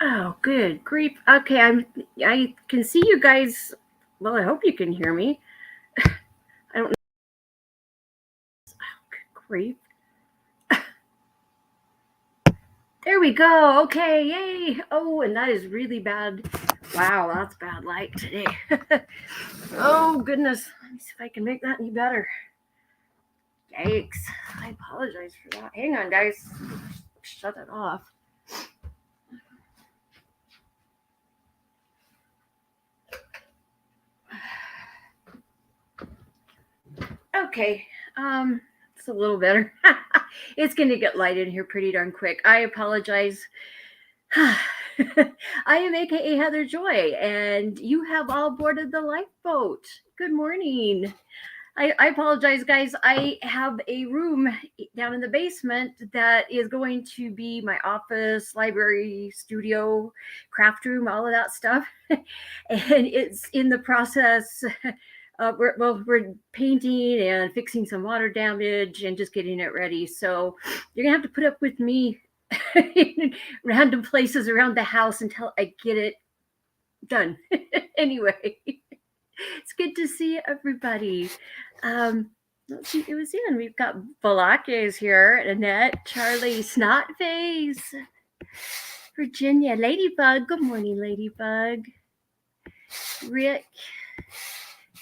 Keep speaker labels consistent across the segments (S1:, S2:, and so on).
S1: Oh, good grief. Okay, I can see you guys. Well, I hope you can hear me. I don't know. Oh, good grief. There we go. Okay, yay. Oh, and that is really bad. Wow, that's bad light today. Oh, goodness. Let me see if I can make that any better. Yikes. I apologize for that. Hang on, guys. Shut it off. Okay. It's a little better. It's going to get light in here pretty darn quick. I apologize. I am AKA Heather Joy, and you have all boarded the lifeboat. Good morning. I apologize, guys. I have a room down in the basement that is going to be my office, library, studio, craft room, all of that stuff. And it's in the process. We're painting and fixing some water damage and just getting it ready. So you're going to have to put up with me in random places around the house until I get it done. Anyway, it's good to see everybody. Let's see who's in. We've got Balakes here, Annette, Charlie, Snotface, Virginia, Ladybug. Good morning, Ladybug. Rick,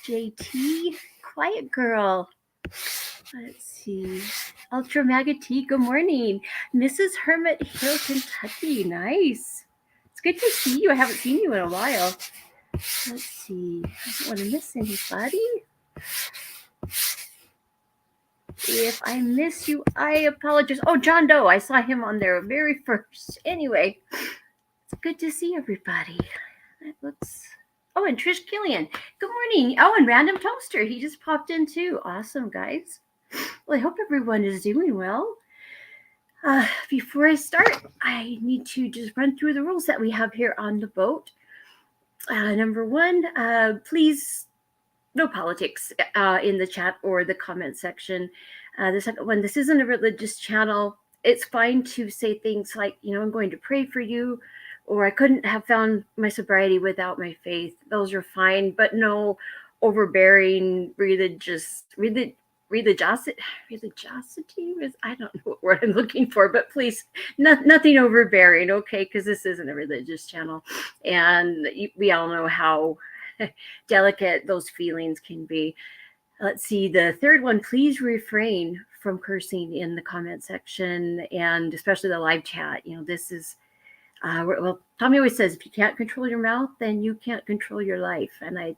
S1: JT, Quiet Girl. Let's see. Ultra Maga T, good morning. Mrs. Hermit Hill, Kentucky. Nice. It's good to see you. I haven't seen you in a while. Let's see. I don't want to miss anybody. If I miss you, I apologize. Oh, John Doe. I saw him on there very first. Anyway, it's good to see everybody. That looks. Oh, and Trish Killian. Good morning. Oh, and Random Toaster. He just popped in too. Awesome, guys. Well, I hope everyone is doing well. Before I start, I need to just run through the rules that we have here on the boat. Number one, please, no politics in the chat or the comment section. The second one, this isn't a religious channel. It's fine to say things like, I'm going to pray for you, or I couldn't have found my sobriety without my faith. Those are fine, but no overbearing religiosity. I don't know what word I'm looking for, but please, nothing overbearing, okay? Because this isn't a religious channel, and we all know how delicate those feelings can be. Let's see, the third one, please refrain from cursing in the comment section, and especially the live chat. This is well, Tommy always says, if you can't control your mouth, then you can't control your life, and I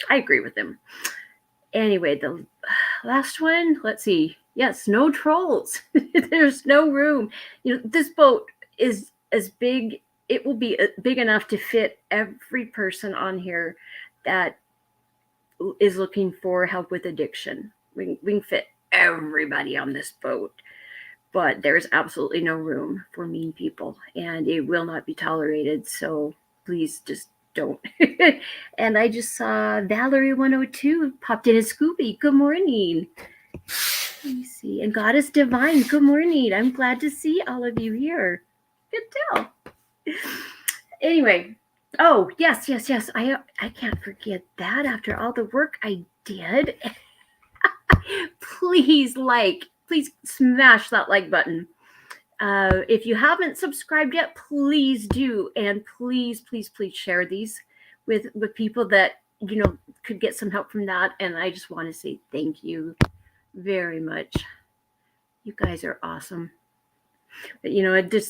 S1: agree with him. Anyway, the last one, let's see. Yes, no trolls. There's no room. This boat is as big. It will be big enough to fit every person on here that is looking for help with addiction. We can fit everybody on this boat, but there's absolutely no room for mean people, and it will not be tolerated. So please just don't. And I just saw Valerie 102 popped in as Scooby. Good morning. Let me see. And Goddess Divine, good morning. I'm glad to see all of you here. Good tell. Anyway, oh, yes. I can't forget that after all the work I did. Please smash that like button. If you haven't subscribed yet, please do. And please share these with people that, could get some help from that. And I just want to say thank you very much. You guys are awesome. But,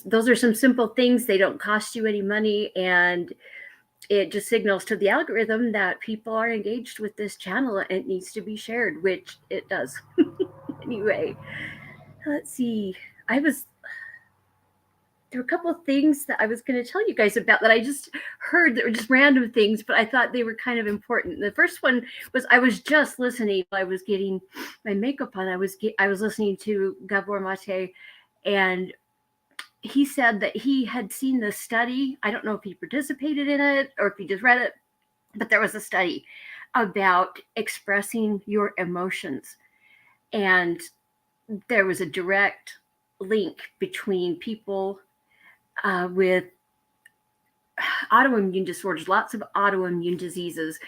S1: those are some simple things. They don't cost you any money. And it just signals to the algorithm that people are engaged with this channel and it needs to be shared, which it does. Anyway, let's see. There were a couple of things that I was going to tell you guys about that I just heard that were just random things, but I thought they were kind of important. The first one was I was just listening. I was getting my makeup on. I was listening to Gabor Mate, and he said that he had seen the study. I don't know if he participated in it or if he just read it, but there was a study about expressing your emotions. And there was a direct link between people with autoimmune disorders, lots of autoimmune diseases,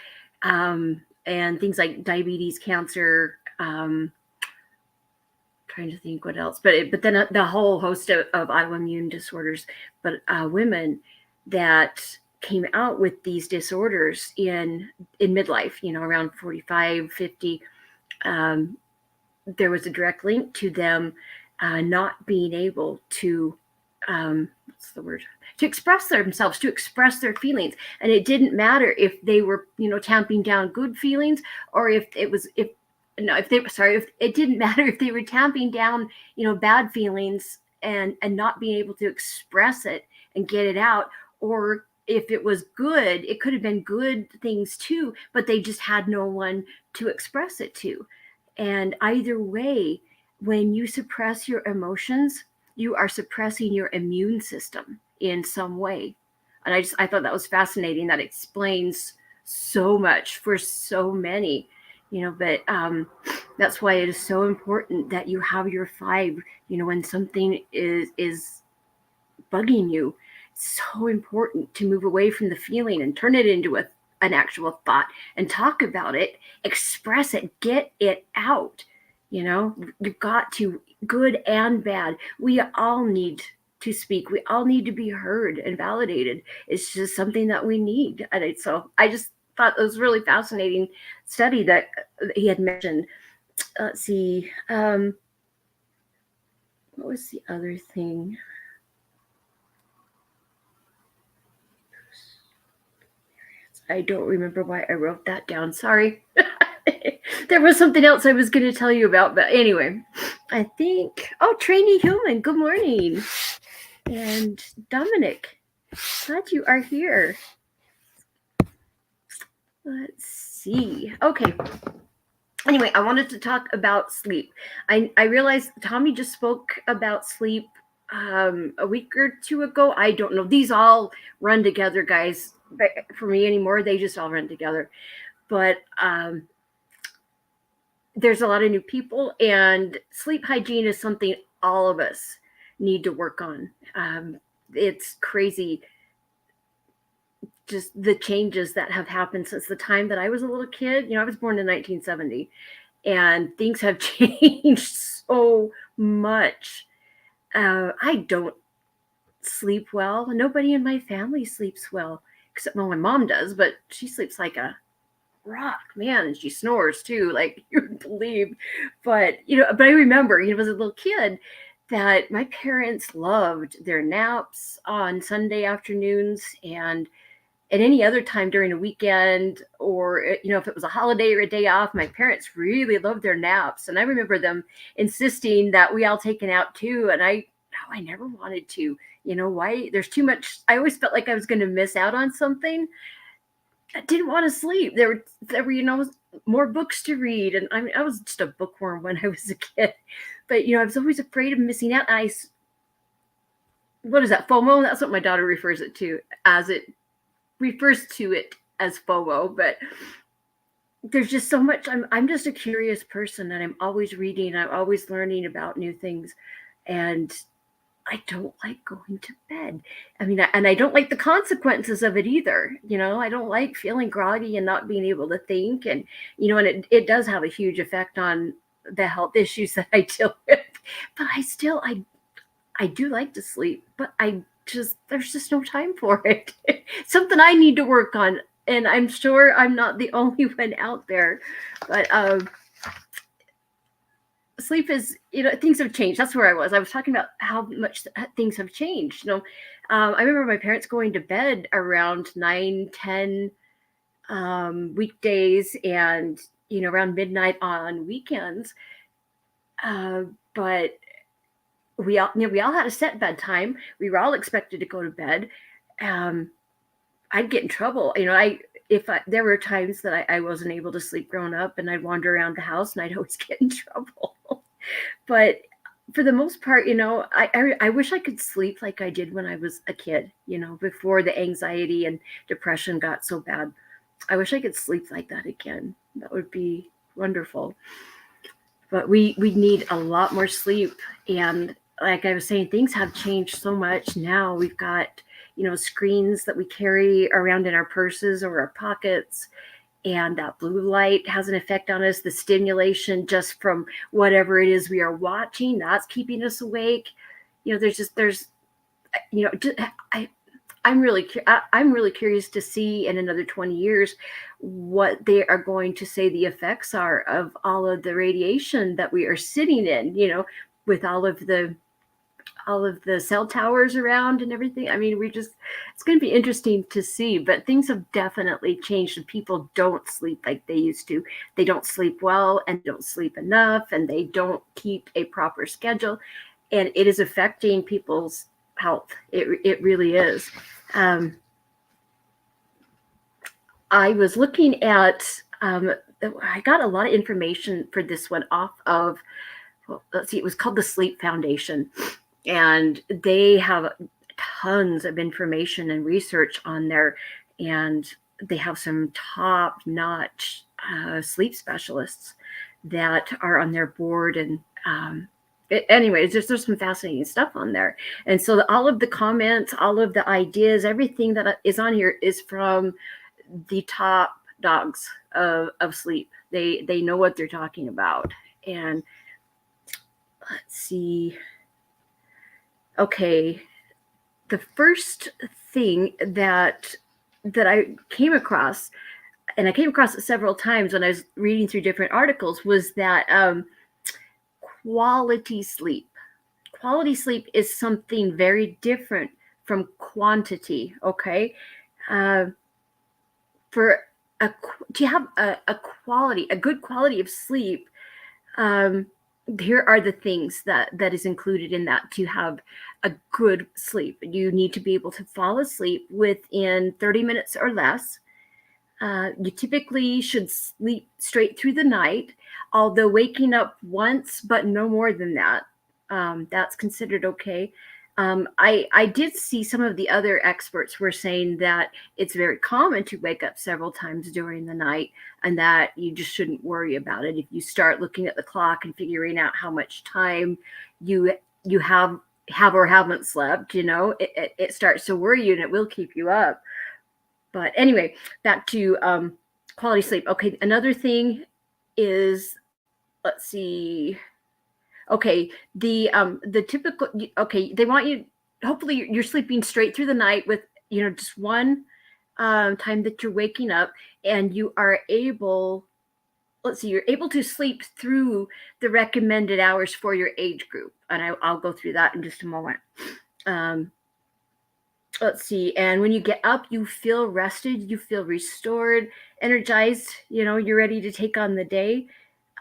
S1: and things like diabetes, cancer, trying to think what else, but then the whole host of autoimmune disorders. But women that came out with these disorders in midlife, around 45, 50, there was a direct link to them not being able to, what's the word? To express themselves, to express their feelings. And it didn't matter if they were, tamping down good feelings, or if it didn't matter if they were tamping down, bad feelings and not being able to express it and get it out, or if it was good, it could have been good things too, but they just had no one to express it to. And either way, when you suppress your emotions, you are suppressing your immune system in some way. And I thought that was fascinating. That explains so much for so many, but that's why it is so important that you have your 5, when something is bugging you. It's so important to move away from the feeling and turn it into an actual thought and talk about it, express it, get it out. You've got to, good and bad. We all need to speak. We all need to be heard and validated. It's just something that we need. And so I just thought it was a really fascinating study that he had mentioned. Let's see. What was the other thing? I don't remember why I wrote that down. Sorry. There was something else I was going to tell you about, but anyway, I think, Trainee Human, good morning. And Dominic, glad you are here. Let's see. Okay. Anyway, I wanted to talk about sleep. I realized Tommy just spoke about sleep a week or 2 ago. I don't know. These all run together, guys. But for me anymore, they just all run together. But there's a lot of new people, and sleep hygiene is something all of us need to work on. It's crazy, just the changes that have happened since the time that I was a little kid. I was born in 1970, and things have changed so much. I don't sleep well. Nobody in my family sleeps well, except my mom does, but she sleeps like a rock, man, and she snores too, like you would believe. But but I remember, as a little kid, that my parents loved their naps on Sunday afternoons and at any other time during a weekend, or if it was a holiday or a day off. My parents really loved their naps, and I remember them insisting that we all take a nap too. And I never wanted to. Why? There's too much. I always felt like I was going to miss out on something. I didn't want to sleep. There were more books to read, and I was just a bookworm when I was a kid. But I was always afraid of missing out. What is that, FOMO? That's what my daughter refers to it as FOMO. But there's just so much. I'm just a curious person, and I'm always reading. I'm always learning about new things, and I don't like going to bed. And I don't like the consequences of it either. I don't like feeling groggy and not being able to think. And, and it does have a huge effect on the health issues that I deal with. But I do like to sleep, but there's just no time for it. Something I need to work on. And I'm sure I'm not the only one out there. But, sleep is, things have changed. That's where I was talking about how much things have changed. I remember my parents going to bed around 9, 10 weekdays, and around midnight on weekends. But we all had a set bedtime. We were all expected to go to bed. I'd get in trouble. There were times that I wasn't able to sleep growing up, and I'd wander around the house, and I'd always get in trouble. But for the most part, I wish I could sleep like I did when I was a kid, before the anxiety and depression got so bad. I wish I could sleep like that again. That would be wonderful. But we need a lot more sleep. And like I was saying, things have changed so much now. We've got, screens that we carry around in our purses or our pockets. And that blue light has an effect on us. The stimulation just from whatever it is we are watching, that's keeping us awake. There's I, I'm really curious to see in another 20 years what they are going to say the effects are of all of the radiation that we are sitting in, with all of the cell towers around and everything. I mean, it's going to be interesting to see, but things have definitely changed and people don't sleep like they used to. They don't sleep well and don't sleep enough and they don't keep a proper schedule. And it is affecting people's health. It really is. I was looking at, I got a lot of information for this one off of, well, let's see, it was called the Sleep Foundation. And they have tons of information and research on there. And they have some top-notch sleep specialists that are on their board. And anyways, there's some fascinating stuff on there. And so all of the comments, all of the ideas, everything that is on here is from the top dogs of sleep. They know what they're talking about. And let's see. Okay, the first thing that I came across, and I came across it several times when I was reading through different articles, was that quality sleep. Quality sleep is something very different from quantity. Okay, to have a good quality of sleep. Here are the things that is included in that to have a good sleep. You need to be able to fall asleep within 30 minutes or less. You typically should sleep straight through the night, although waking up once, but no more than that. That's considered okay. I did see some of the other experts were saying that it's very common to wake up several times during the night and that you just shouldn't worry about it. If you start looking at the clock and figuring out how much time you have or haven't slept, it starts to worry you and it will keep you up. But anyway, back to quality sleep. Okay, another thing is, let's see. Okay, the typical, okay, they want you, hopefully you're sleeping straight through the night with, just one time that you're waking up and you are able, let's see, you're able to sleep through the recommended hours for your age group. And I'll go through that in just a moment. Let's see, and when you get up, you feel rested, you feel restored, energized, you're ready to take on the day.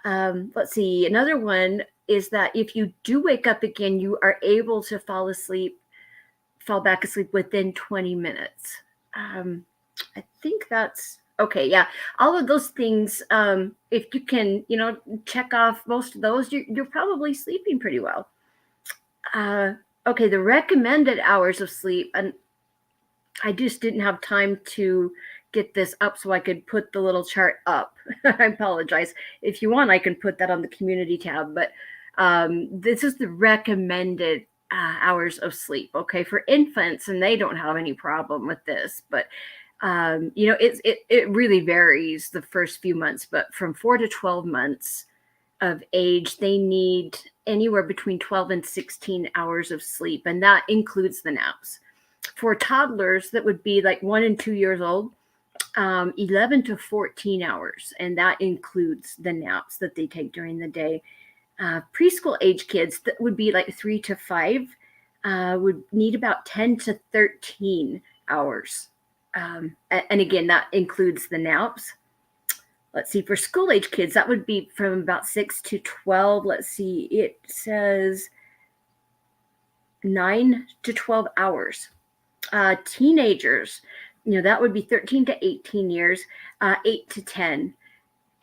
S1: Let's see, another one is that if you do wake up again, you are able to fall back asleep within 20 minutes. I think that's okay. Yeah. All of those things, if you can, check off most of those, you're probably sleeping pretty well. Okay. The recommended hours of sleep, and I just didn't have time to get this up so I could put the little chart up. I apologize. If you want, I can put that on the community tab, but this is the recommended hours of sleep. Okay, for infants, and they don't have any problem with this, but it really varies the first few months. But from 4 to 12 months of age, they need anywhere between 12 and 16 hours of sleep, and that includes the naps. For toddlers, that would be like 1 and 2 years old, 11 to 14 hours, and that includes the naps that they take during the day. Preschool age kids, that would be like 3 to 5, would need about 10 to 13 hours. And again, that includes the naps. Let's see, for school age kids, that would be from about 6 to 12. Let's see, it says 9 to 12 hours. Teenagers, that would be 13 to 18 years, 8 to 10.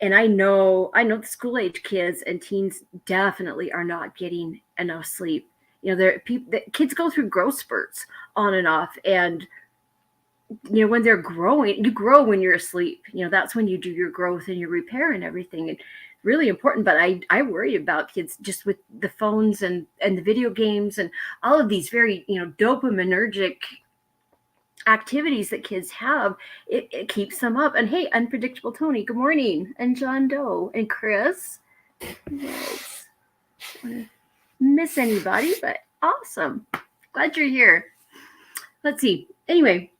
S1: And I know the school age kids and teens definitely are not getting enough sleep. The kids go through growth spurts on and off. And, when they're growing, you grow when you're asleep. That's when you do your growth and your repair and everything. And really important. But I worry about kids just with the phones and the video games and all of these very, dopaminergic activities that kids have, it keeps them up. And hey, Unpredictable Tony, good morning. And John Doe and Chris. Yes. Miss anybody, but awesome. Glad you're here. Let's see. Anyway,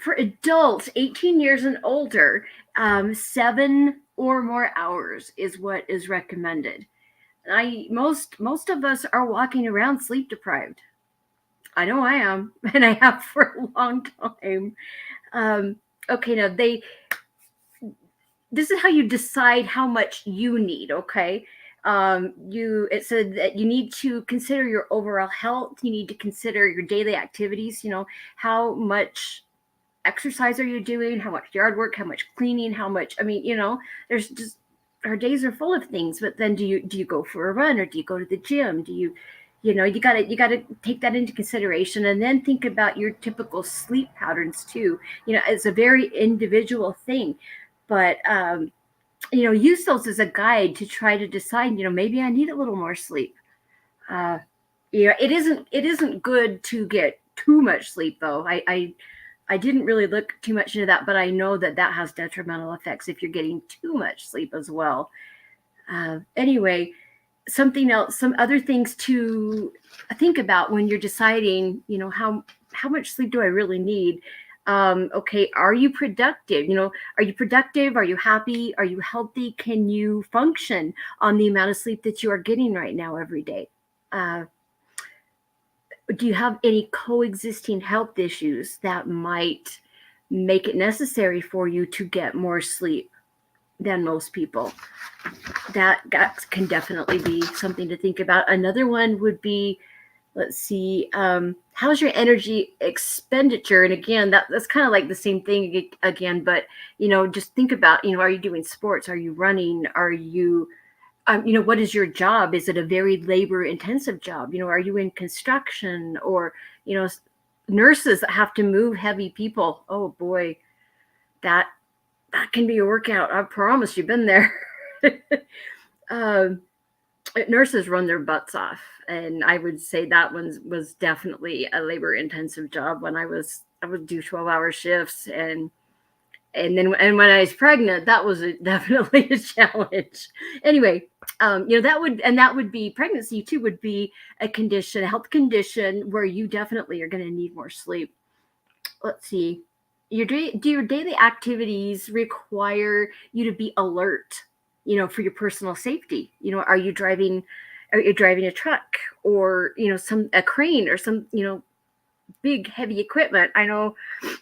S1: for adults 18 years and older, 7 or more hours is what is recommended. Most of us are walking around sleep deprived. I know I am, and I have for a long time. Okay, now this is how you decide how much you need. Okay, it said that you need to consider your overall health. You need to consider your daily activities. How much exercise are you doing? How much yard work? How much cleaning? How much? I mean, there's just our days are full of things. But then, do you go for a run, or do you go to the gym? Do you gotta take that into consideration, and then think about your typical sleep patterns too. It's a very individual thing, but use those as a guide to try to decide. Maybe I need a little more sleep. It isn't good to get too much sleep, though. I didn't really look too much into that, but I know that has detrimental effects if you're getting too much sleep as well. Anyway, something else, some other things to think about when you're deciding, how much sleep do I really need? Okay, are you productive? Are you productive? Are you happy? Are you healthy? Can you function on the amount of sleep that you are getting right now every day? Do you have any coexisting health issues that might make it necessary for you to get more sleep than most people? That can definitely be something to think about. Another one would be, let's see, how's your energy expenditure? And again, that's kind of like the same thing again, but just think about, are you doing sports? Are you running? Are you what is your job? Is it a very labor intensive job? Are you in construction, or, nurses that have to move heavy people? Oh boy, that can be a workout. I promise, you've been there. Nurses run their butts off, and I would say that one was definitely a labor intensive job. When I would do 12-hour shifts, and when I was pregnant, that was definitely a challenge. Anyway, that would be, pregnancy too would be a health condition where you definitely are going to need more sleep. Let's see. Do your daily activities require you to be alert, for your personal safety? Are you driving a truck, or, a crane, or some, big heavy equipment? I know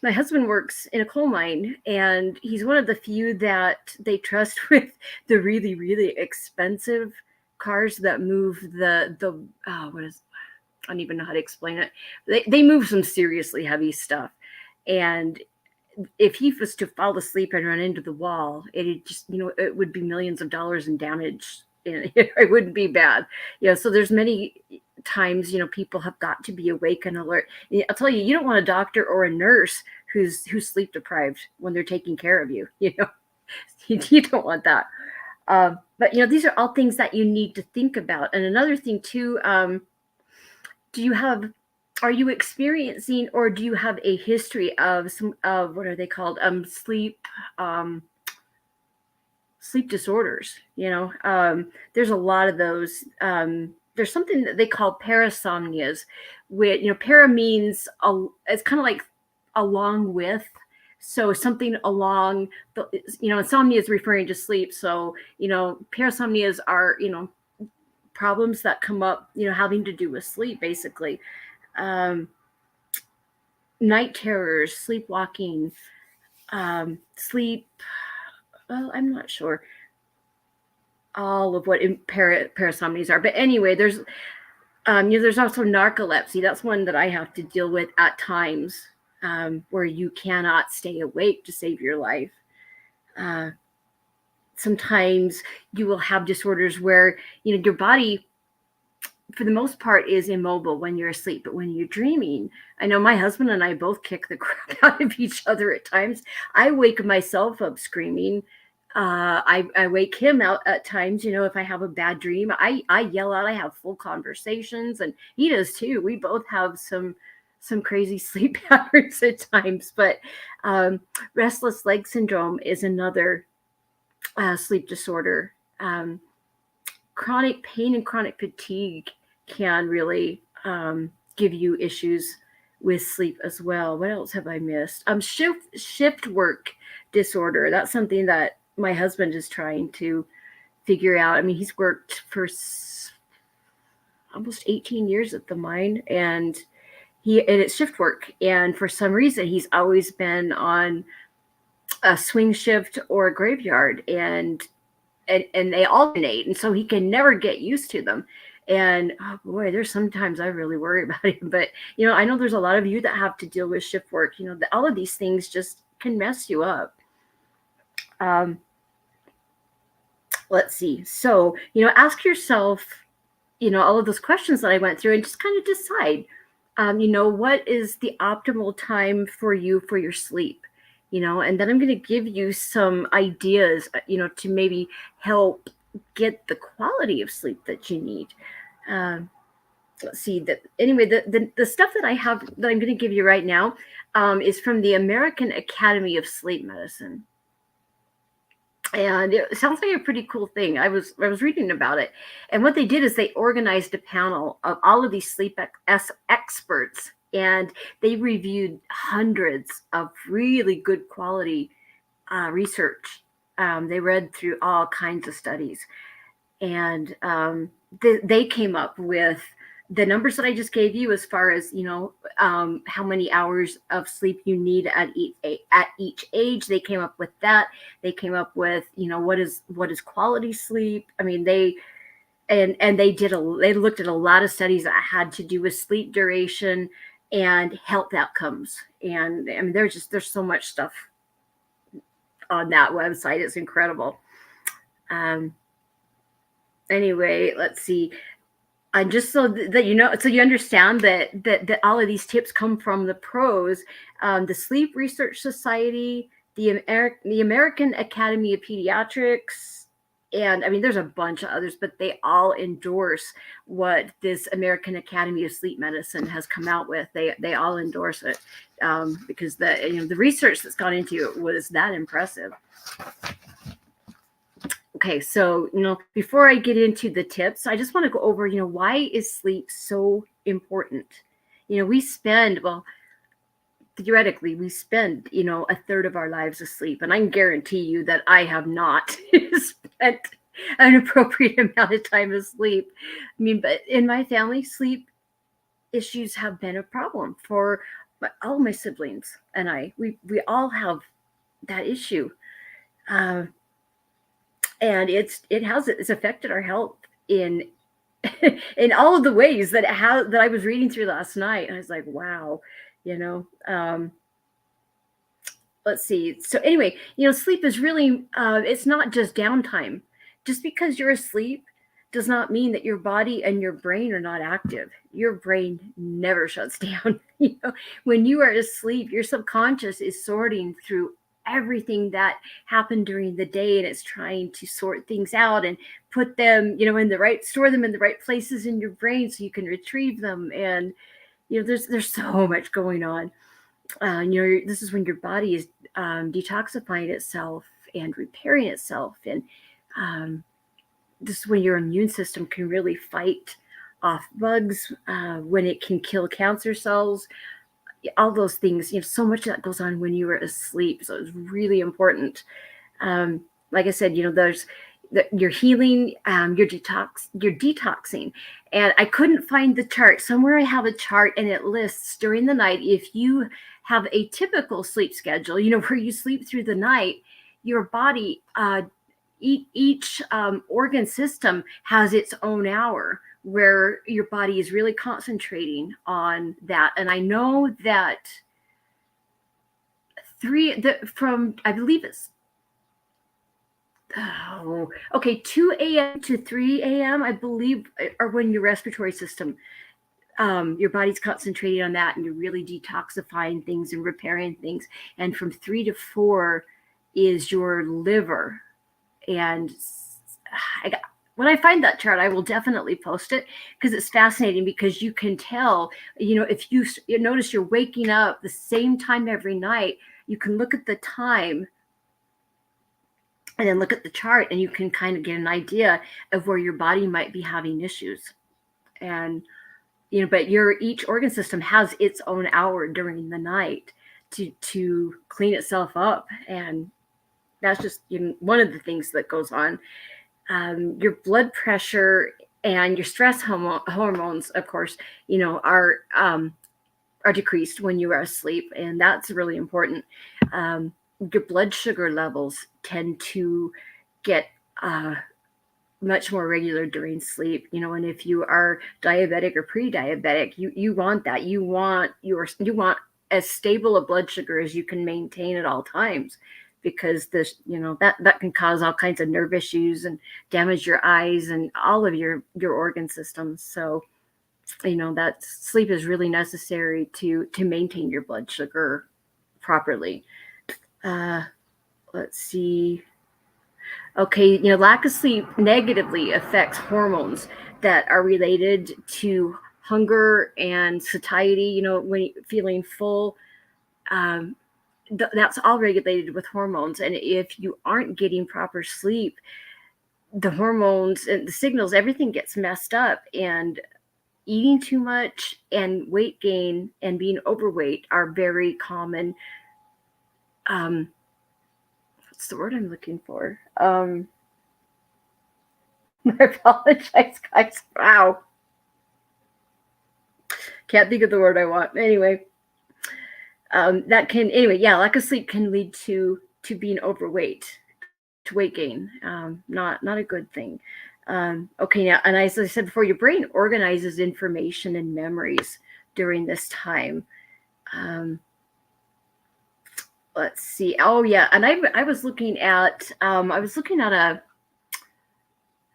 S1: my husband works in a coal mine, and he's one of the few that they trust with the really, really expensive cars that move what is, I don't even know how to explain it. They move some seriously heavy stuff, and if he was to fall asleep and run into the wall, it would be millions of dollars in damage. It wouldn't be bad. So there's many times, people have got to be awake and alert. I'll tell you, you don't want a doctor or a nurse who's sleep deprived when they're taking care of you. You don't want that. But these are all things that you need to think about. And another thing too, are you experiencing, or do you have a history of what are they called? Sleep disorders. There's a lot of those. There's something that they call parasomnias, which, para means, it's kind of like along with. So something along the, insomnia is referring to sleep. So, parasomnias are, problems that come up, having to do with sleep, basically. Night terrors, sleepwalking, sleep. Well, I'm not sure all of what parasomnias are, but anyway, there's also narcolepsy. That's one that I have to deal with at times, where you cannot stay awake to save your life. Sometimes you will have disorders where, your body, for the most part, is immobile when you're asleep, but when you're dreaming, I know my husband and I both kick the crap out of each other at times. I wake myself up screaming. I wake him out at times. If I have a bad dream, I yell out. I have full conversations, and he does too. We both have some some crazy sleep patterns at times. But um, restless leg syndrome is another sleep disorder. Chronic pain and chronic fatigue can really give you issues with sleep as well. What else have I missed? Shift work disorder. That's something that my husband is trying to figure out. I mean, he's worked for almost 18 years at the mine, and it's shift work. And for some reason, he's always been on a swing shift or a graveyard, and they alternate, and so he can never get used to them. And oh boy, there's sometimes I really worry about him. But I know there's a lot of you that have to deal with shift work. All of these things just can mess you up. Let's see. So ask yourself, all of those questions that I went through, and just kind of decide, what is the optimal time for you for your sleep. And then I'm going to give you some ideas, to maybe help get the quality of sleep that you need. Let's see that. Anyway, the stuff that I have that I'm going to give you right now is from the American Academy of Sleep Medicine. And it sounds like a pretty cool thing. I was reading about it, and what they did is they organized a panel of all of these sleep experts, and they reviewed hundreds of really good quality research. They read through all kinds of studies, and they came up with the numbers that I just gave you as far as how many hours of sleep you need at each age. They came up with that. They came up with what is quality sleep. I mean, they looked at a lot of studies that had to do with sleep duration and health outcomes. And I mean, there's so much stuff on that website. It's incredible. Anyway, let's see. And just so that so you understand that all of these tips come from the pros, the Sleep Research Society, the American Academy of Pediatrics, and I mean there's a bunch of others, but they all endorse what this American Academy of Sleep Medicine has come out with. They all endorse it because the research that's gone into it was that impressive. Okay, so, before I get into the tips, I just want to go over, why is sleep so important? Theoretically, we spend, a third of our lives asleep. And I can guarantee you that I have not spent an appropriate amount of time asleep. I mean, but in my family, sleep issues have been a problem for all my siblings and I. We all have that issue. And it's affected our health in in all of the ways that I was reading through last night. And I was like, wow, let's see. So anyway, sleep is really, it's not just downtime. Just because you're asleep does not mean that your body and your brain are not active. Your brain never shuts down. When you are asleep, your subconscious is sorting through everything that happened during the day, and it's trying to sort things out and put them store them in the right places in your brain so you can retrieve them. And there's so much going on. This is when your body is detoxifying itself and repairing itself, and this is when your immune system can really fight off bugs, when it can kill cancer cells, all those things. So much that goes on when you are asleep. So it's really important. Like I said, there's you're healing, you're detoxing. And I couldn't find the chart. Somewhere I have a chart, and it lists during the night, if you have a typical sleep schedule, where you sleep through the night, your body, each organ system has its own hour where your body is really concentrating on that. And I know that I believe it's 2 a.m. to 3 a.m. I believe are when your respiratory system, your body's concentrating on that, and you're really detoxifying things and repairing things. And from 3 to 4 is your liver. And when I find that chart, I will definitely post it because it's fascinating, because you can tell, if you notice you're waking up the same time every night, you can look at the time and then look at the chart, and you can kind of get an idea of where your body might be having issues. And, but each organ system has its own hour during the night to clean itself up. And that's just one of the things that goes on. Your blood pressure and your stress hormones, of course, are decreased when you are asleep, and that's really important. Your blood sugar levels tend to get much more regular during sleep. And if you are diabetic or pre-diabetic, you want that. You want as stable a blood sugar as you can maintain at all times, because this, that can cause all kinds of nerve issues and damage your eyes and all of your organ systems. So, that sleep is really necessary to maintain your blood sugar properly. Let's see. Okay, lack of sleep negatively affects hormones that are related to hunger and satiety. When you're feeling full, that's all regulated with hormones. And if you aren't getting proper sleep, the hormones and the signals, everything gets messed up. And eating too much and weight gain and being overweight are very common. What's the word I'm looking for? I apologize, guys. Wow. Can't think of the word I want. Anyway, lack of sleep can lead to being overweight, to weight gain. Not a good thing. Okay, now, and as I said before, your brain organizes information and memories during this time. Let's see. Oh yeah, and I was looking at a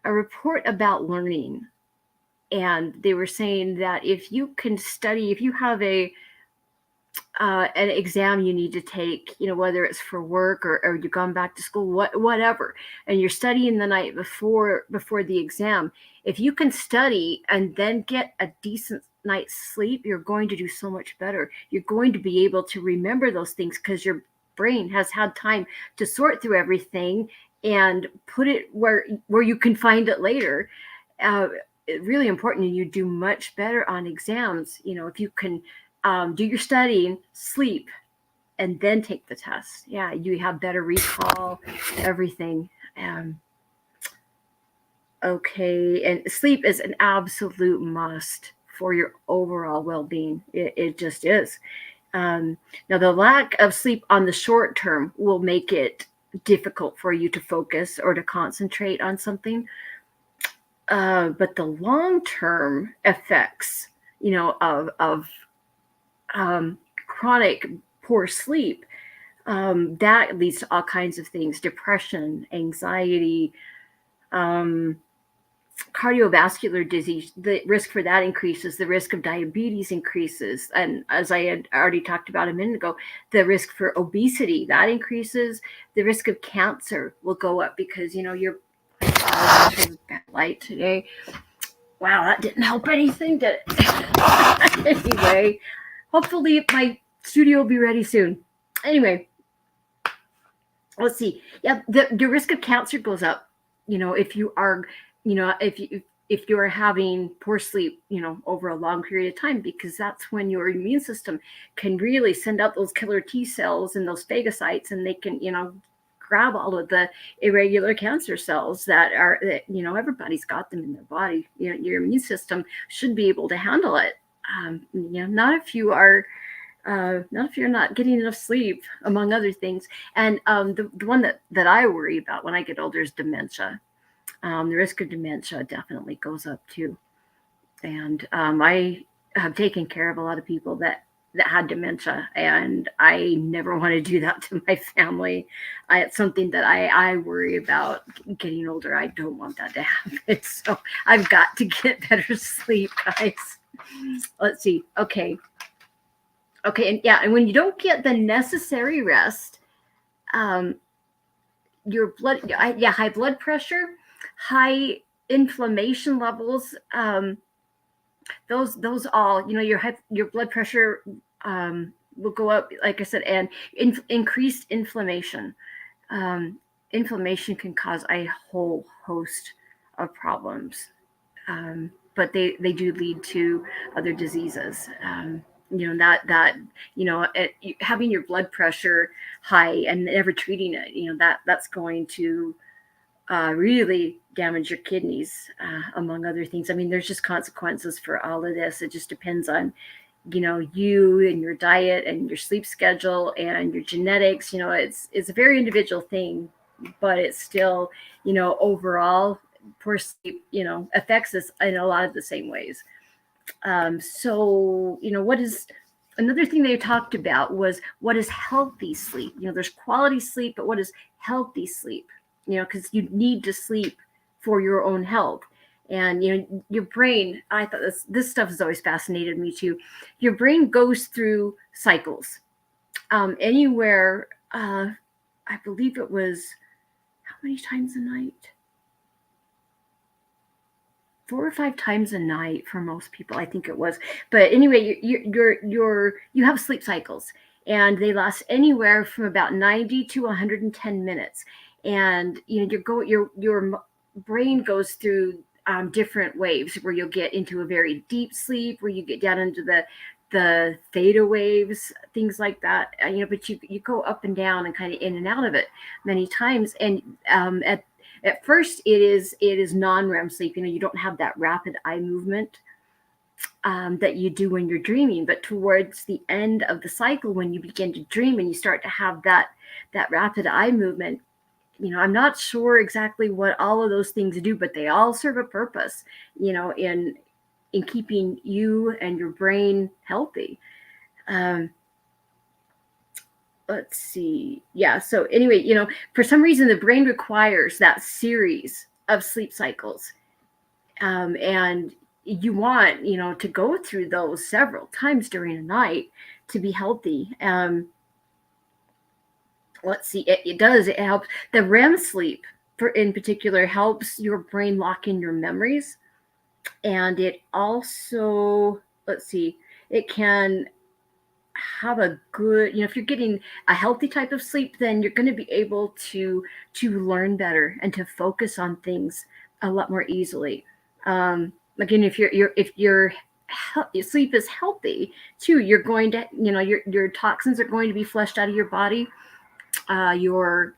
S1: report about learning, and they were saying that if you can study, if you have an exam you need to take, whether it's for work or you've gone back to school, whatever, and you're studying the night before the exam, if you can study and then get a decent night's sleep, you're going to do so much better. You're going to be able to remember those things because your brain has had time to sort through everything and put it where you can find it later. Really important, and you do much better on exams, if you can do your studying, sleep, and then take the test. Yeah, you have better recall, everything. Okay, and sleep is an absolute must for your overall well-being. It just is. Now, the lack of sleep on the short term will make it difficult for you to focus or to concentrate on something. But the long-term effects, of chronic poor sleep, that leads to all kinds of things: depression, anxiety, cardiovascular disease. The risk for that increases. The risk of diabetes increases. And as I had already talked about a minute ago, the risk for obesity, that increases. The risk of cancer will go up because, you're light today. Wow, that didn't help anything, did it? Anyway, hopefully my studio will be ready soon. Anyway, let's see. Yeah, the risk of cancer goes up. If you are, if you are having poor sleep, over a long period of time, because that's when your immune system can really send out those killer T cells and those phagocytes, and they can, grab all of the irregular cancer cells that everybody's got them in their body. Your immune system should be able to handle it. Not if you are, not if you're not getting enough sleep, among other things. And the one that I worry about when I get older is dementia. The risk of dementia definitely goes up too. And I have taken care of a lot of people that had dementia, and I never want to do that to my family. It's something that I worry about getting older. I don't want that to happen. So I've got to get better sleep, guys. Let's see. Okay. And when you don't get the necessary rest, your high blood pressure, high inflammation levels, those all, your blood pressure will go up, like I said, and increased inflammation. Um, Inflammation can cause a whole host of problems, but they do lead to other diseases. Having your blood pressure high and never treating it, that's going to really damage your kidneys, among other things. I mean, there's just consequences for all of this. It just depends on, you and your diet and your sleep schedule and your genetics. It's a very individual thing, but it's still, overall, poor sleep, affects us in a lot of the same ways. So, what is another thing they talked about was what is healthy sleep? There's quality sleep, but what is healthy sleep? Because you need to sleep for your own health. And your brain, I thought this stuff has always fascinated me too. Your brain goes through cycles. Anywhere, I believe it was how many times a night? 4 or 5 times a night for most people, I think it was. But anyway, you have sleep cycles, and they last anywhere from about 90 to 110 minutes. And your brain goes through different waves, where you'll get into a very deep sleep, where you get down into the theta waves, things like that. But you go up and down and kind of in and out of it many times. And at first, it is non-REM sleep. You don't have that rapid eye movement that you do when you're dreaming. But towards the end of the cycle, when you begin to dream and you start to have that rapid eye movement, I'm not sure exactly what all of those things do, but they all serve a purpose, in keeping you and your brain healthy. Let's see. Yeah. So anyway, for some reason, the brain requires that series of sleep cycles. And you want, to go through those several times during a night to be healthy. Let's see. It helps. The REM sleep, in particular, helps your brain lock in your memories. And it also, let's see, it can have a good, if you're getting a healthy type of sleep, then you're going to be able to learn better and to focus on things a lot more easily. Again, if your sleep is healthy too, you're going to, your toxins are going to be flushed out of your body. Your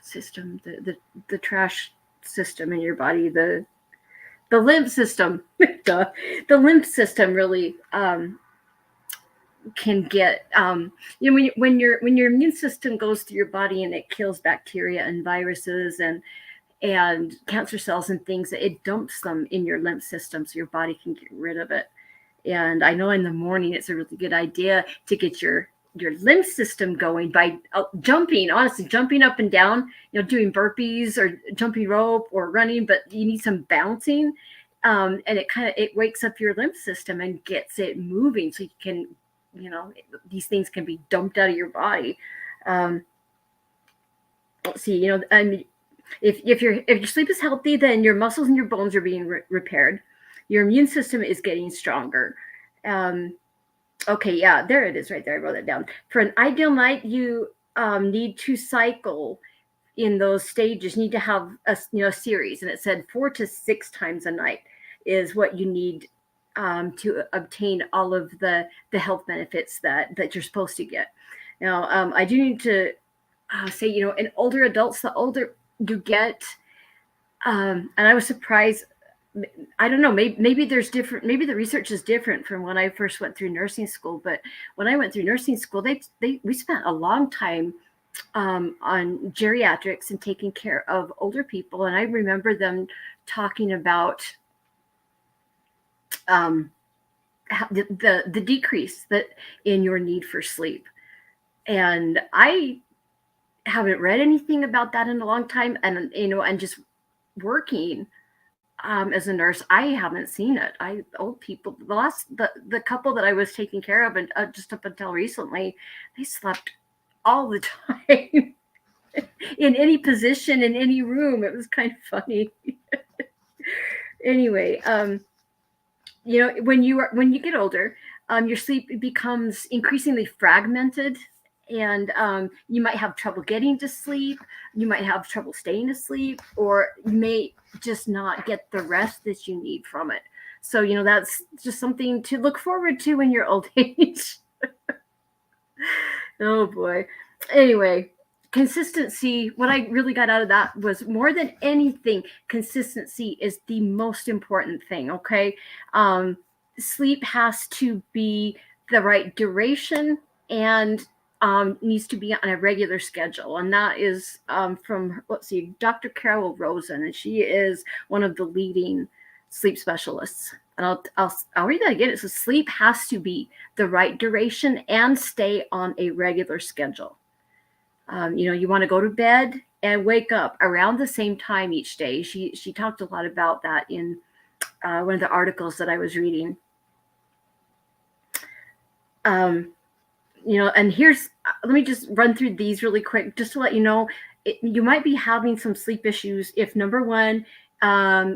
S1: system, the trash system in your body, the lymph system, the lymph system really can get, when your immune system goes through your body and it kills bacteria and viruses and cancer cells and things, it dumps them in your lymph system so your body can get rid of it. And I know in the morning it's a really good idea to get your lymph system going by jumping up and down, doing burpees or jumping rope or running, but you need some bouncing. And it wakes up your lymph system and gets it moving so you can, these things can be dumped out of your body. Let's see, and if your sleep is healthy, then your muscles and your bones are being repaired. Your immune system is getting stronger. Okay, yeah, there it is right there. I wrote it down. For an ideal night, you need to cycle in those stages. You need to have a series, and it said 4 to 6 times a night is what you need to obtain all of the health benefits that you're supposed to get. Now, I do need to say, in older adults, the older you get, and I was surprised. I don't know. Maybe there's different. Maybe the research is different from when I first went through nursing school. But when I went through nursing school, we spent a long time on geriatrics and taking care of older people, and I remember them talking about the decrease that in your need for sleep. And I haven't read anything about that in a long time, and and just working as a nurse, I haven't seen it. Old people, the couple that I was taking care of, and just up until recently, they slept all the time in any position in any room. It was kind of funny. Anyway, when you get older, your sleep becomes increasingly fragmented, and you might have trouble getting to sleep. You might have trouble staying asleep, or you may just not get the rest that you need from it. So that's just something to look forward to in your old age. Oh boy. Anyway, consistency, what I really got out of that was, more than anything, consistency is the most important thing, okay? Um, Sleep has to be the right duration, and needs to be on a regular schedule. And that is from, let's see, Dr. Carol Rosen, and she is one of the leading sleep specialists. And I'll read that again. It says sleep has to be the right duration and stay on a regular schedule. You want to go to bed and wake up around the same time each day. She talked a lot about that in one of the articles that I was reading. And let me just run through these really quick, just to let you know, you might be having some sleep issues if, number one,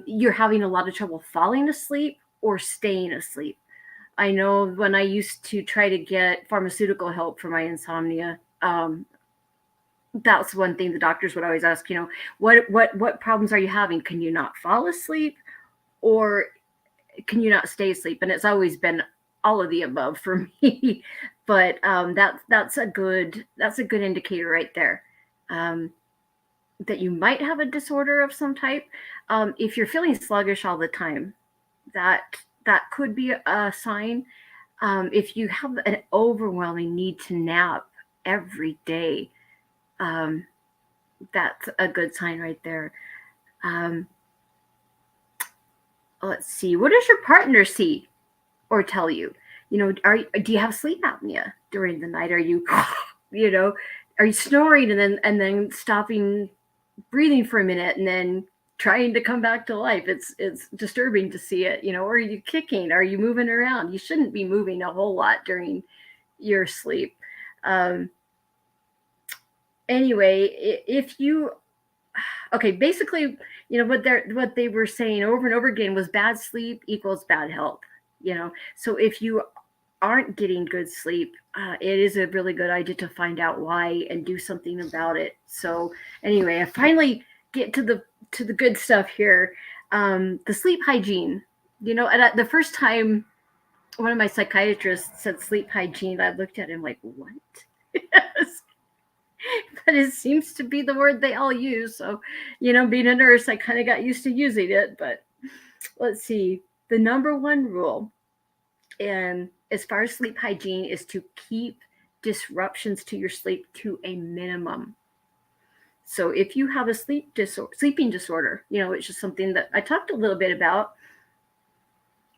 S1: you're having a lot of trouble falling asleep or staying asleep. I know when I used to try to get pharmaceutical help for my insomnia, that's one thing the doctors would always ask, what problems are you having? Can you not fall asleep, or can you not stay asleep? And it's always been all of the above for me. But that's a good indicator right there, that you might have a disorder of some type. If you're feeling sluggish all the time, that could be a sign. If you have an overwhelming need to nap every day, that's a good sign right there. Let's see. What does your partner see or tell you? Do you have sleep apnea during the night? Are you, are you snoring and then stopping breathing for a minute and then trying to come back to life? It's disturbing to see it. Or are you kicking? Are you moving around? You shouldn't be moving a whole lot during your sleep. Anyway, if you, okay, basically, what they were saying over and over again was bad sleep equals bad health. So if you aren't getting good sleep, it is a really good idea to find out why and do something about it. So anyway, I finally get to the good stuff here. The sleep hygiene. And the first time one of my psychiatrists said sleep hygiene, I looked at him like, what? Yes. But it seems to be the word they all use. So, being a nurse, I kind of got used to using it. But let's see. The number one rule, and as far as sleep hygiene, is to keep disruptions to your sleep to a minimum. So if you have a sleeping disorder, it's just something that I talked a little bit about,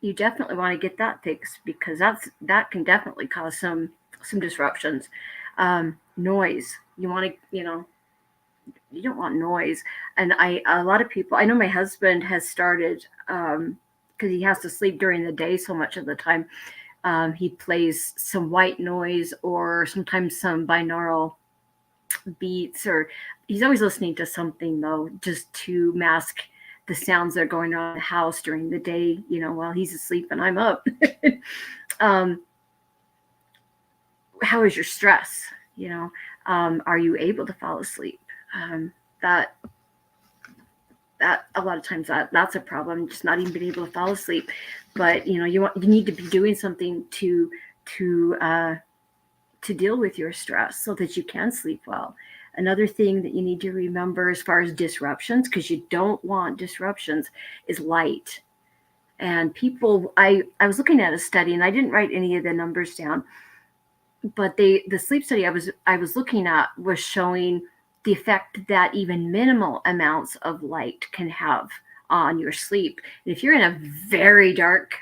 S1: you definitely want to get that fixed, because that can definitely cause some disruptions. Noise. You want to, you don't want noise. And a lot of people, I know my husband has started, because he has to sleep during the day so much of the time. He plays some white noise, or sometimes some binaural beats, or he's always listening to something, though, just to mask the sounds that are going on in the house during the day, while he's asleep and I'm up. How is your stress? Are you able to fall asleep? That a lot of times that's a problem, just not even being able to fall asleep. But you need to be doing something to deal with your stress so that you can sleep well. Another thing that you need to remember as far as disruptions, because you don't want disruptions, is light. And people, I was looking at a study, and I didn't write any of the numbers down, but the sleep study I was looking at was showing the effect that even minimal amounts of light can have on your sleep. And if you're in a very dark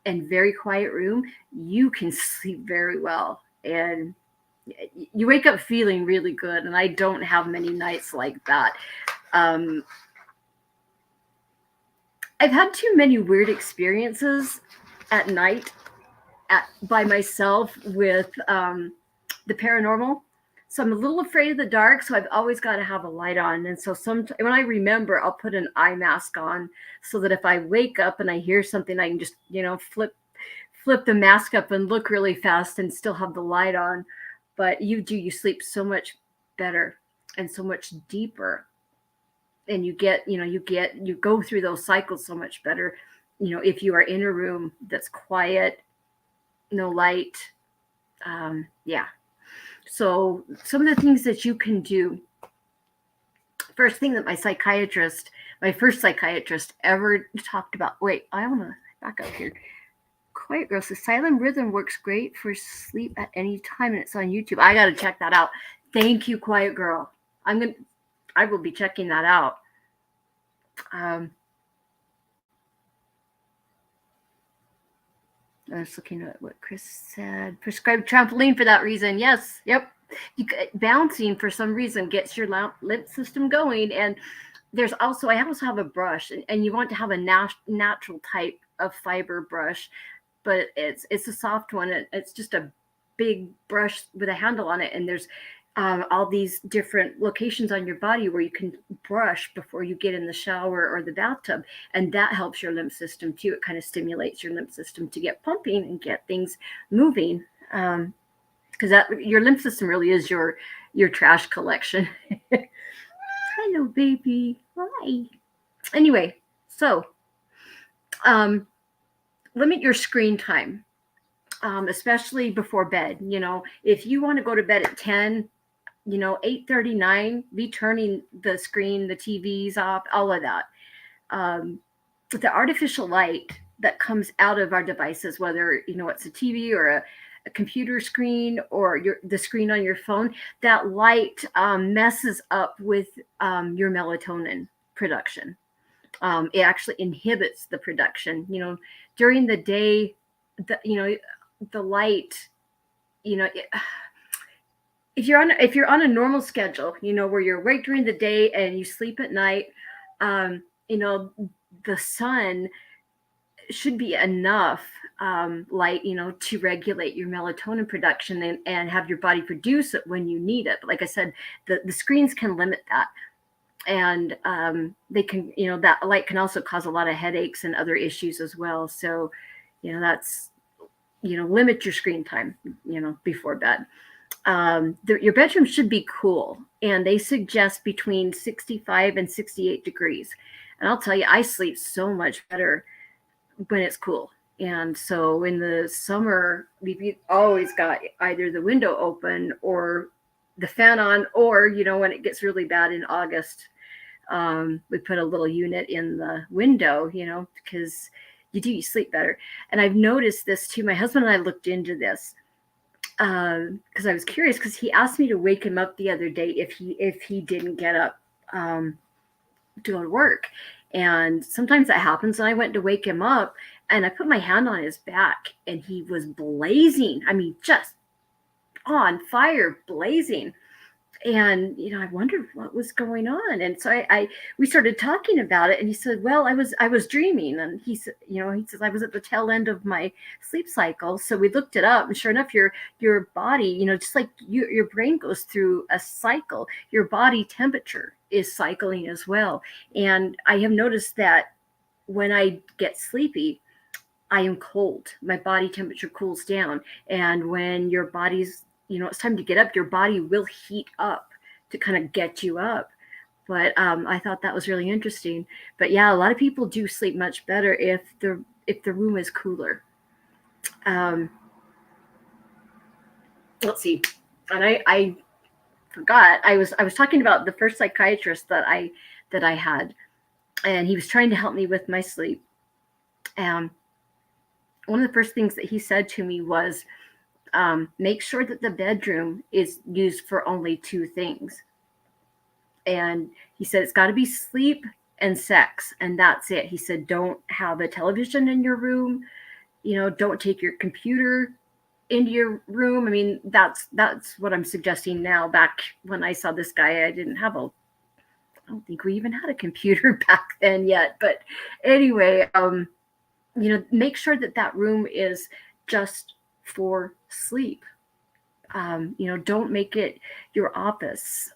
S1: and very quiet room, you can sleep very well, and you wake up feeling really good. And I don't have many nights like that. I've had too many weird experiences at night by myself with the paranormal. So I'm a little afraid of the dark, so I've always got to have a light on. And so when I remember, I'll put an eye mask on so that if I wake up and I hear something, I can just, flip the mask up and look really fast and still have the light on. But you sleep so much better and so much deeper. And you go through those cycles so much better, if you are in a room that's quiet, no light. Yeah. So some of the things that you can do. First thing that my first psychiatrist ever talked about. Wait, I want to back up here. Quiet Girl says silent rhythm works great for sleep at any time, and it's on YouTube. I got to check that out. Thank you, Quiet Girl. I will be checking that out. I was looking at what Chris said. Prescribed trampoline for that reason. Yes. Yep. Bouncing for some reason gets your lymph system going. And I also have a brush, and you want to have a natural type of fiber brush, but it's a soft one. It's just a big brush with a handle on it. And there's all these different locations on your body where you can brush before you get in the shower or the bathtub. And that helps your lymph system too. It kind of stimulates your lymph system to get pumping and get things moving. Because your lymph system really is your trash collection. Hello, baby. Hi. Anyway, so limit your screen time, especially before bed. If you want to go to bed at 10, 8:39, be turning the screen, the TVs off, all of that. The artificial light that comes out of our devices, whether, it's a TV or a computer screen or the screen on your phone, that light messes up with your melatonin production. It actually inhibits the production. During the day, the light, if you're on a normal schedule, where you're awake during the day and you sleep at night, the sun should be enough light, to regulate your melatonin production and have your body produce it when you need it. But like I said, the screens can limit that. And they can, that light can also cause a lot of headaches and other issues as well. So, that's, limit your screen time, before bed. Your bedroom should be cool, and they suggest between 65 and 68 degrees. And I'll tell you, I sleep so much better when it's cool. And so in the summer, we've always got either the window open or the fan on, or, when it gets really bad in August, we put a little unit in the window, because you sleep better. And I've noticed this too. My husband and I looked into this because I was curious, because he asked me to wake him up the other day if he didn't get up to go to work. And sometimes that happens. And I went to wake him up, and I put my hand on his back, and he was blazing. I mean, just on fire, blazing. And, I wondered what was going on. And so we started talking about it, and he said, well, I was dreaming. And he said, he says, I was at the tail end of my sleep cycle. So we looked it up, and sure enough, your body, just like your brain goes through a cycle, your body temperature is cycling as well. And I have noticed that when I get sleepy, I am cold. My body temperature cools down. And when your body's, it's time to get up, your body will heat up to kind of get you up. But I thought that was really interesting. But yeah, a lot of people do sleep much better if the room is cooler. Let's see. And I forgot, I was talking about the first psychiatrist that I had, and he was trying to help me with my sleep. One of the first things that he said to me was, make sure that the bedroom is used for only two things. And he said, it's got to be sleep and sex, and that's it. He said, don't have a television in your room. Don't take your computer into your room. I mean, that's what I'm suggesting now. Back when I saw this guy, I don't think we even had a computer back then yet. But anyway, make sure that room is just for sleep. Don't make it your office.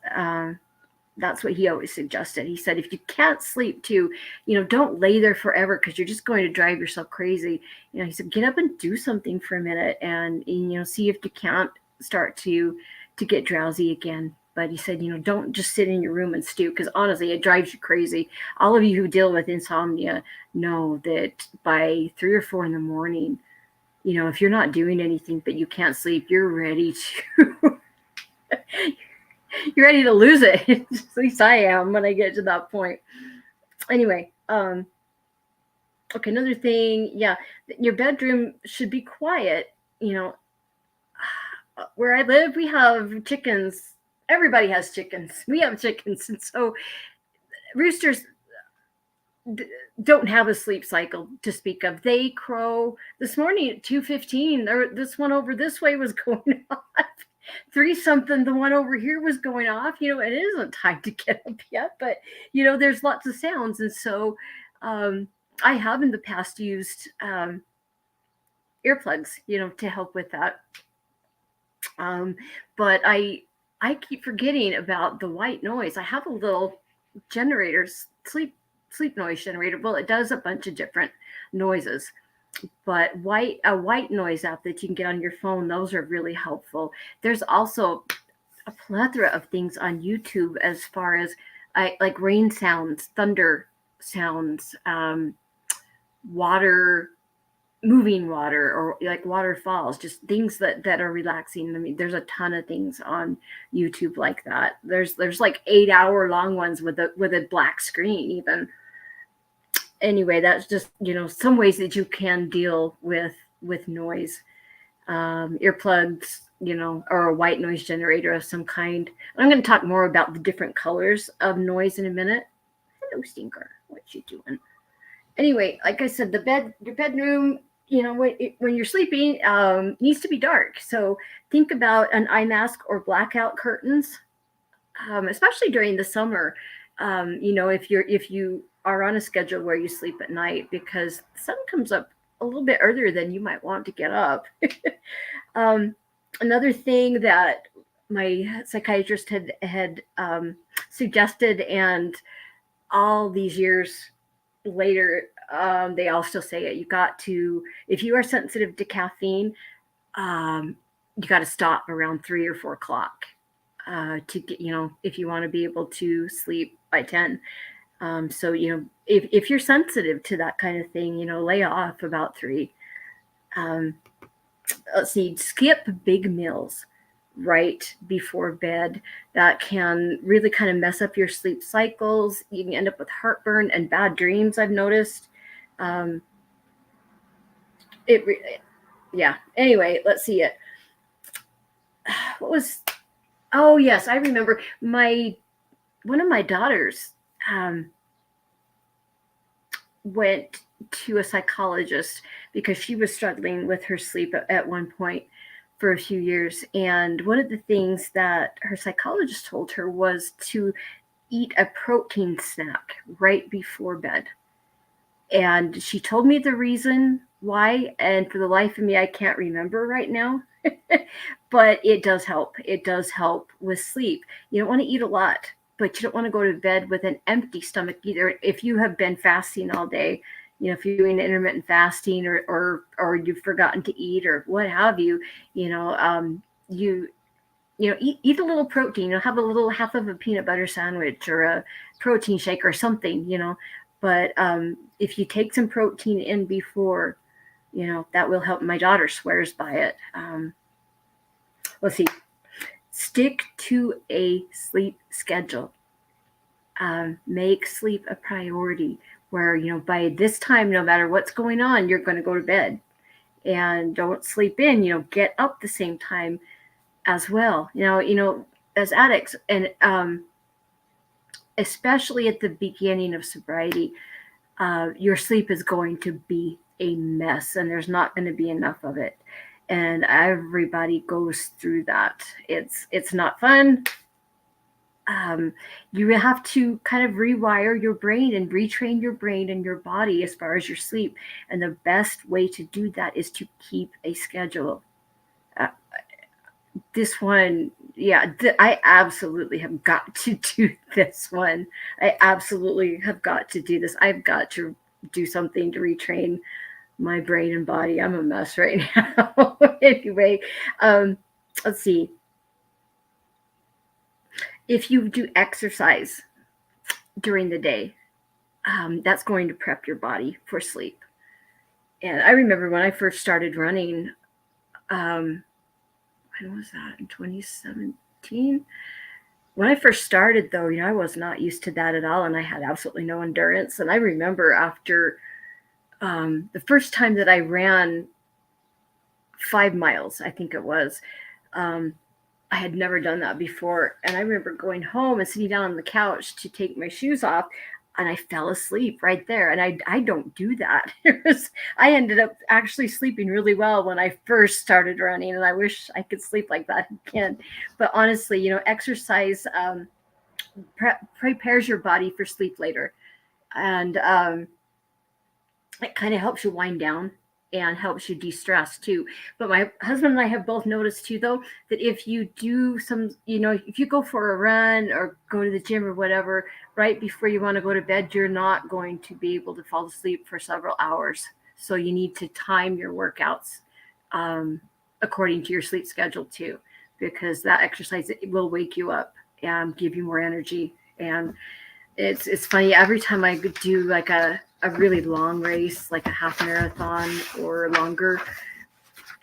S1: That's what he always suggested. He said, if you can't sleep too, don't lay there forever because you're just going to drive yourself crazy. He said, get up and do something for a minute and see if you can't start to get drowsy again. But he said, don't just sit in your room and stew because honestly, it drives you crazy. All of you who deal with insomnia know that by 3 or 4 in the morning, if you're not doing anything but you can't sleep, you're ready to you're ready to lose it. At least I am when I get to that point. Anyway, okay, another thing, yeah, your bedroom should be quiet. Where I live, we have chickens. Everybody has chickens. We have chickens, and so roosters don't have a sleep cycle to speak of. They crow this morning at 2:15. Or this one over this way was going off. 3 something, the one over here was going off. It isn't time to get up yet, but there's lots of sounds, and so I have in the past used earplugs, to help with that. But I keep forgetting about the white noise. I have a little generator, sleep noise generator. Well, it does a bunch of different noises. But a white noise app that you can get on your phone, those are really helpful. There's also a plethora of things on YouTube as far as like rain sounds, thunder sounds, water, moving water, or like waterfalls, just things that are relaxing. I mean, there's a ton of things on YouTube like that. There's like 8-hour long ones with a black screen even. Anyway, that's just some ways that you can deal with noise. Earplugs, or a white noise generator of some kind. I'm going to talk more about the different colors of noise in a minute. Hello, Stinker. What you doing? Anyway, like I said, your bedroom, when you're sleeping, needs to be dark. So think about an eye mask or blackout curtains, especially during the summer. If you are on a schedule where you sleep at night, because the sun comes up a little bit earlier than you might want to get up. Another thing that my psychiatrist had suggested, and all these years later, they all still say it. You got to, if you are sensitive to caffeine, you got to stop around 3 or 4 o'clock to get, if you want to be able to sleep by 10. So, if you're sensitive to that kind of thing, lay off about 3. Let's see, skip big meals right before bed. That can really kind of mess up your sleep cycles. You can end up with heartburn and bad dreams, I've noticed. Yeah. Anyway, let's see it. Oh yes, I remember one of my daughters went to a psychologist because she was struggling with her sleep at one point for a few years. And one of the things that her psychologist told her was to eat a protein snack right before bed. And she told me the reason why, and for the life of me, I can't remember right now. But it does help. It does help with sleep. You don't want to eat a lot, but you don't want to go to bed with an empty stomach either. If you have been fasting all day, if you're doing intermittent fasting or you've forgotten to eat or what have you, eat a little protein. Have a little half of a peanut butter sandwich or a protein shake or something. But if you take some protein in before, that will help. My daughter swears by it. Let's see. Stick to a sleep schedule. Make sleep a priority where, by this time, no matter what's going on, you're going to go to bed. And don't sleep in, get up the same time as well. As addicts, and especially at the beginning of sobriety, your sleep is going to be a mess, and there's not going to be enough of it. And everybody goes through that. It's not fun. You have to kind of rewire your brain and retrain your brain and your body as far as your sleep. And the best way to do that is to keep a schedule. this one, yeah, I absolutely have got to do this one. I absolutely have got to do this. I've got to do something to retrain my brain and body. I'm a mess right now. Anyway, um, let's see. If you do exercise during the day, that's going to prep your body for sleep. And I remember when I first started running, um, when was that? In 2017? When I first started, though, I was not used to that at all, and I had absolutely no endurance. And I remember after the first time that I ran 5 miles, I think it was, um, I had never done that before. And I remember going home and sitting down on the couch to take my shoes off, and I fell asleep right there. And I don't do that. I ended up actually sleeping really well when I first started running, and I wish I could sleep like that again. But honestly, exercise prepares your body for sleep later, and it kind of helps you wind down and helps you de-stress too. But my husband and I have both noticed too, though, that if you do some, if you go for a run or go to the gym or whatever, right before you want to go to bed, you're not going to be able to fall asleep for several hours. So you need to time your workouts according to your sleep schedule too, because that exercise, it will wake you up and give you more energy. And it's funny, every time I do like a really long race, like a half marathon or longer,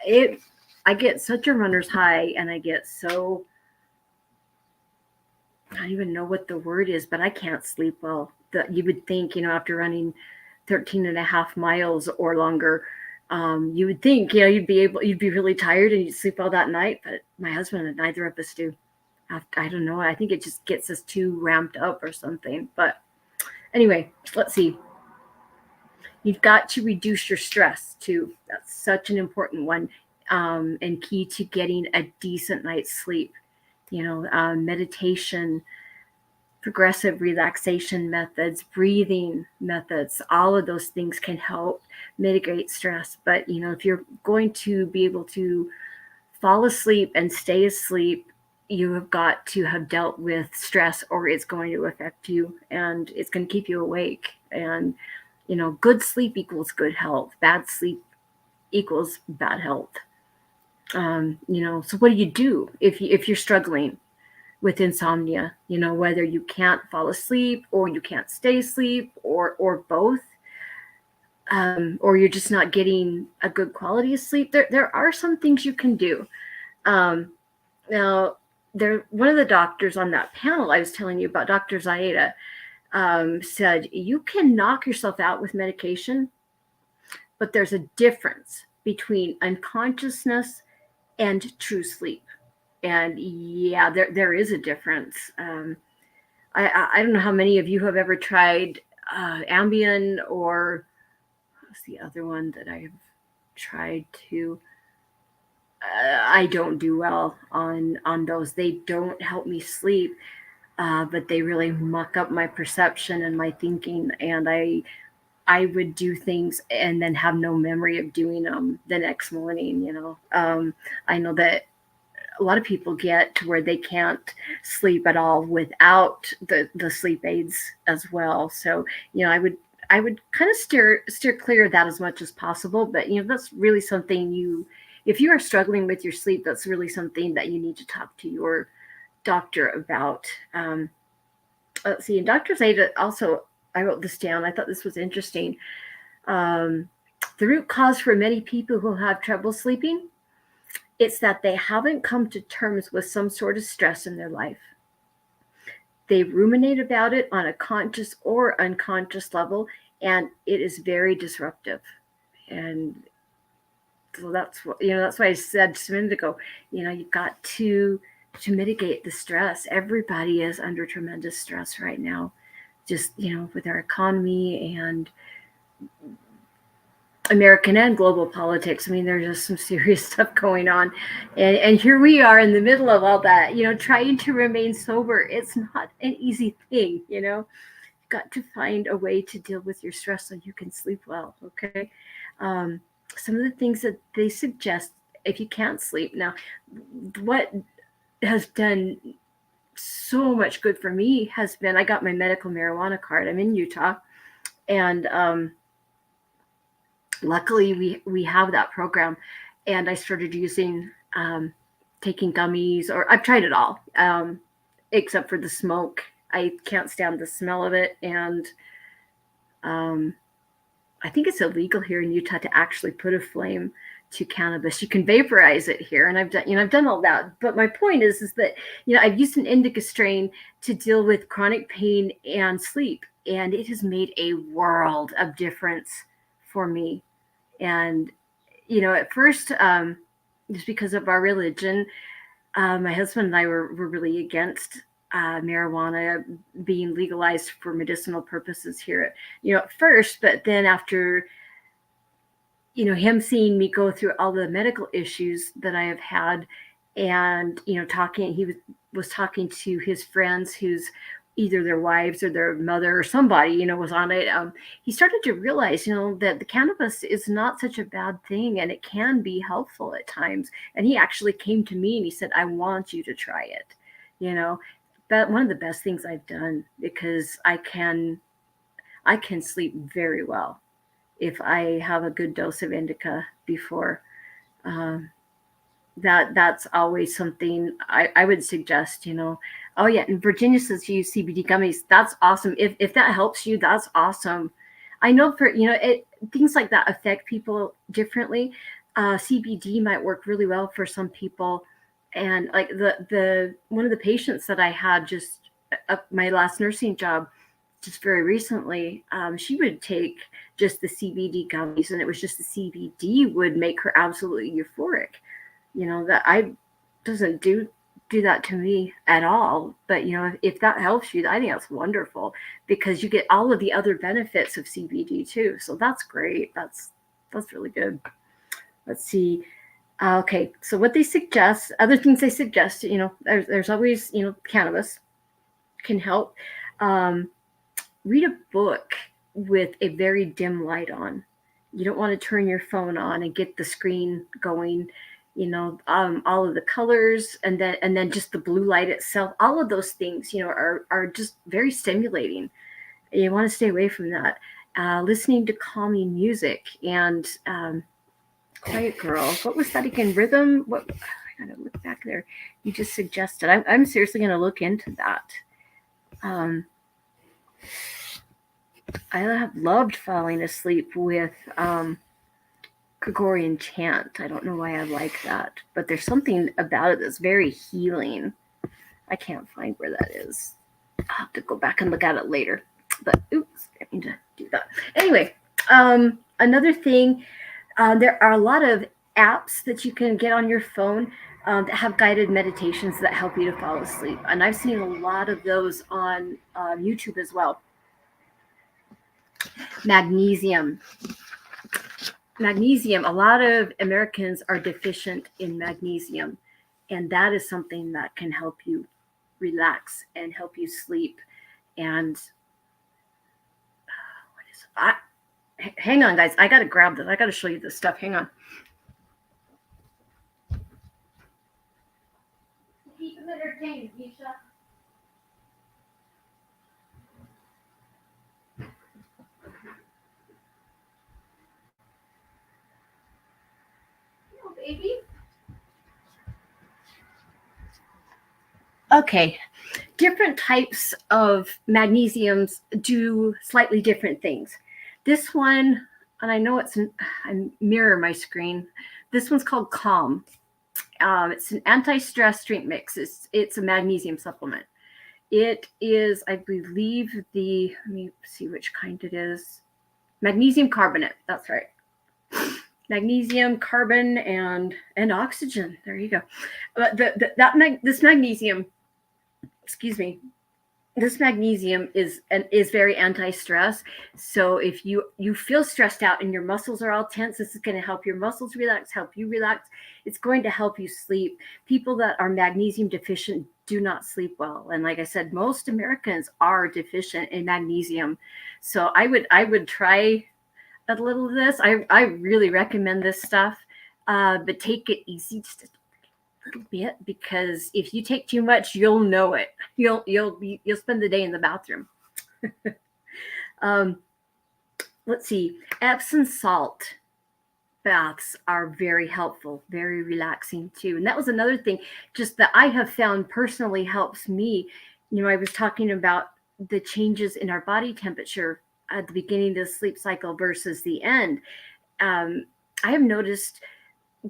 S1: I get such a runner's high, and I get so, I don't even know what the word is, but I can't sleep well. You would think, after running 13 and a half miles or longer, you would think, you'd be really tired and you'd sleep all that night. But my husband and neither of us do. I don't know. I think it just gets us too ramped up or something. But anyway, let's see. You've got to reduce your stress too. That's such an important one, and key to getting a decent night's sleep. Meditation, progressive relaxation methods, breathing methods, all of those things can help mitigate stress. But, if you're going to be able to fall asleep and stay asleep, you have got to have dealt with stress, or it's going to affect you and it's going to keep you awake. And, good sleep equals good health. Bad sleep equals bad health. So what do you do if you're struggling with insomnia, whether you can't fall asleep or you can't stay asleep or both, or you're just not getting a good quality of sleep? There are some things you can do. Now, one of the doctors on that panel I was telling you about, Dr. Zaida, said you can knock yourself out with medication, but there's a difference between unconsciousness and true sleep. And yeah, there is a difference. I don't know how many of you have ever tried Ambien, or what's the other one that I have tried to. I don't do well on those. They don't help me sleep, but they really muck up my perception and my thinking. And I would do things and then have no memory of doing them the next morning. I know that a lot of people get to where they can't sleep at all without the sleep aids as well. So, I would kind of steer clear of that as much as possible. But, that's really something if you are struggling with your sleep, that's really something that you need to talk to your doctor about. Let's see. And Dr. Zeta also, I wrote this down. I thought this was interesting. The root cause for many people who have trouble sleeping, it's that they haven't come to terms with some sort of stress in their life. They ruminate about it on a conscious or unconscious level, and it is very disruptive. And so that's why I said just a minute ago, you've got to mitigate the stress. Everybody is under tremendous stress right now, just, with our economy and American and global politics. I mean, there's just some serious stuff going on. And here we are in the middle of all that, trying to remain sober. It's not an easy thing, You've got to find a way to deal with your stress so you can sleep well, okay? Some of the things that they suggest if you can't sleep. Now, what has done so much good for me has been, I got my medical marijuana card. I'm in Utah, and luckily we have that program, and I started using taking gummies, or I've tried it all, except for the smoke. I can't stand the smell of it, and um, I think it's illegal here in Utah to actually put a flame to cannabis. You can vaporize it here, and I've done all that. But my point is that I've used an indica strain to deal with chronic pain and sleep, and it has made a world of difference for me. And at first, just because of our religion, my husband and I were really against marijuana being legalized for medicinal purposes here, at first. But then after, him seeing me go through all the medical issues that I have had, and he was talking to his friends who's either their wives or their mother or somebody, was on it. He started to realize, that the cannabis is not such a bad thing, and it can be helpful at times. And he actually came to me and he said, I want you to try it, But one of the best things I've done, because I can sleep very well if I have a good dose of indica before. Um, that's always something I would suggest. Oh yeah, and Virginia says you use CBD gummies. That's awesome. If that helps you, that's awesome. I know for things like that affect people differently. CBD might work really well for some people, and like the one of the patients that I had just my last nursing job just very recently, she would take just the CBD gummies, and it was just the CBD would make her absolutely euphoric. That I doesn't do that to me at all. But if that helps you, I think that's wonderful, because you get all of the other benefits of CBD too. So that's great. That's really good. Let's see. Okay, so what they suggest, other things they suggest, there's always, cannabis can help. Read a book with a very dim light on. You don't want to turn your phone on and get the screen going. All of the colors, and then just the blue light itself. All of those things, are just very stimulating. You want to stay away from that. Listening to calming music and Quiet Girl. What was that again? Rhythm. What? I gotta look back there. You just suggested. I'm seriously gonna look into that. I have loved falling asleep with Gregorian chant. I don't know why I like that, but there's something about it that's very healing. I can't find where that is. I'll have to go back and look at it later. But oops, I need to do that. Anyway, another thing, there are a lot of apps that you can get on your phone that have guided meditations that help you to fall asleep. And I've seen a lot of those on YouTube as well. Magnesium. A lot of Americans are deficient in magnesium, and that is something that can help you relax and help you sleep. And hang on, guys, I gotta grab this. I gotta show you this stuff. Hang on. Keep them entertained, Misha. Baby. Okay, different types of magnesiums do slightly different things. This one, and I know I mirror my screen. This one's called Calm. It's an anti-stress drink mix. It's a magnesium supplement. It is, I believe, let me see which kind it is. Magnesium carbonate. That's right. Magnesium, carbon, and oxygen. There you go. This magnesium, excuse me, this magnesium is very anti-stress. So if you feel stressed out and your muscles are all tense, this is going to help your muscles relax, help you relax. It's going to help you sleep. People that are magnesium deficient do not sleep well. And like I said, most Americans are deficient in magnesium. So I would try a little of this. I really recommend this stuff. but take it easy just a little bit, because if you take too much, you'll know it. You'll spend the day in the bathroom. um, let's see, Epsom salt baths are very helpful, very relaxing too. And that was another thing just that I have found personally helps me. I was talking about the changes in our body temperature at the beginning of the sleep cycle versus the end. Um, I have noticed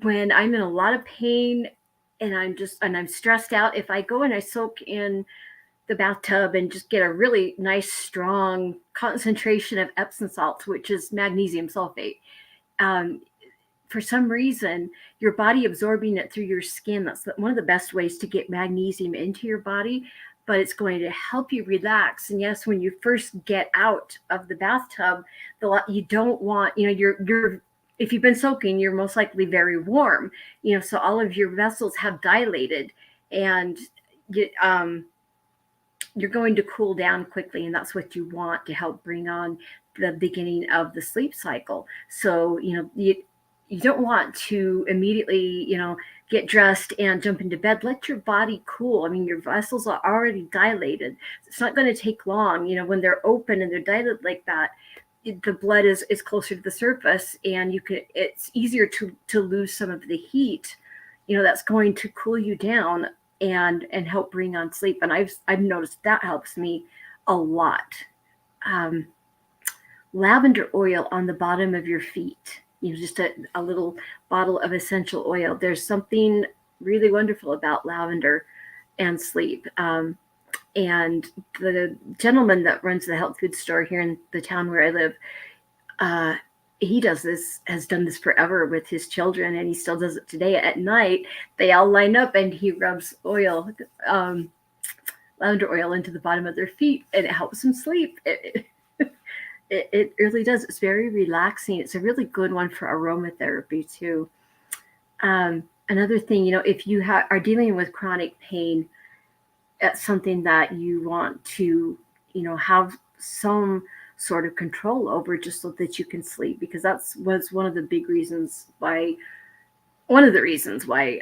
S1: when I'm in a lot of pain and I'm stressed out, if I go and I soak in the bathtub and just get a really nice strong concentration of Epsom salt, which is magnesium sulfate, um, for some reason your body absorbing it through your skin, that's one of the best ways to get magnesium into your body, but it's going to help you relax. And yes, when you first get out of the bathtub, you don't want, you're if you've been soaking, you're most likely very warm, so all of your vessels have dilated, and you, you're going to cool down quickly, and that's what you want to help bring on the beginning of the sleep cycle. So you don't want to immediately get dressed and jump into bed. Let your body cool. I mean, your vessels are already dilated. It's not going to take long. When they're open and they're dilated like that, the blood is closer to the surface, and it's easier to lose some of the heat that's going to cool you down and help bring on sleep. And I've noticed that helps me a lot. Lavender oil on the bottom of your feet, just a little bottle of essential oil. There's something really wonderful about lavender and sleep. And the gentleman that runs the health food store here in the town where I live, he has done this forever with his children, and he still does it today. At night, they all line up and he rubs lavender oil into the bottom of their feet, and it helps them sleep. It really does. It's very relaxing. It's a really good one for aromatherapy too. Another thing, if you are dealing with chronic pain, that's something that you want to, have some sort of control over, just so that you can sleep, because was one of the reasons why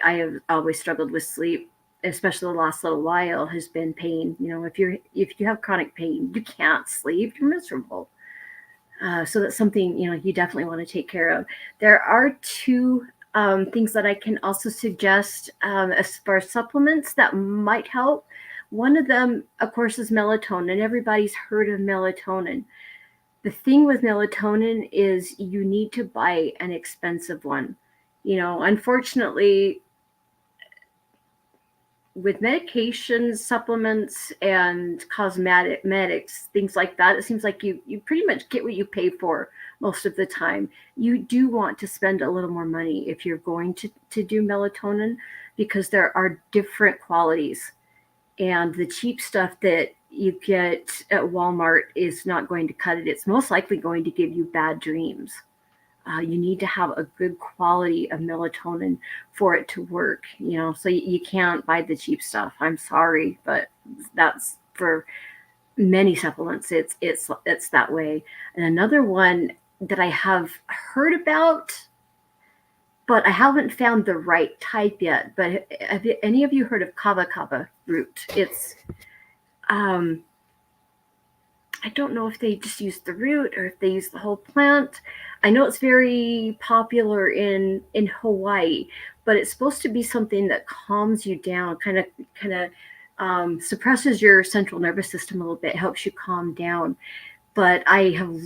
S1: I have always struggled with sleep, especially the last little while, has been pain. If you have chronic pain, you can't sleep, you're miserable. So that's something, you definitely want to take care of. There are two things that I can also suggest as far as supplements that might help. One of them, of course, is melatonin. Everybody's heard of melatonin. The thing with melatonin is you need to buy an expensive one. Unfortunately, with medications, supplements, and cosmetics, things like that, it seems like you pretty much get what you pay for most of the time. You do want to spend a little more money if you're going to do melatonin, because there are different qualities. And the cheap stuff that you get at Walmart is not going to cut it. It's most likely going to give you bad dreams. You need to have a good quality of melatonin for it to work, so you can't buy the cheap stuff. I'm sorry, but that's for many supplements. It's that way. And another one that I have heard about, but I haven't found the right type yet. But have any of you heard of kava root? It's I don't know if they just use the root or if they use the whole plant. I know it's very popular in Hawaii, but it's supposed to be something that calms you down, kind of suppresses your central nervous system a little bit, helps you calm down. But I have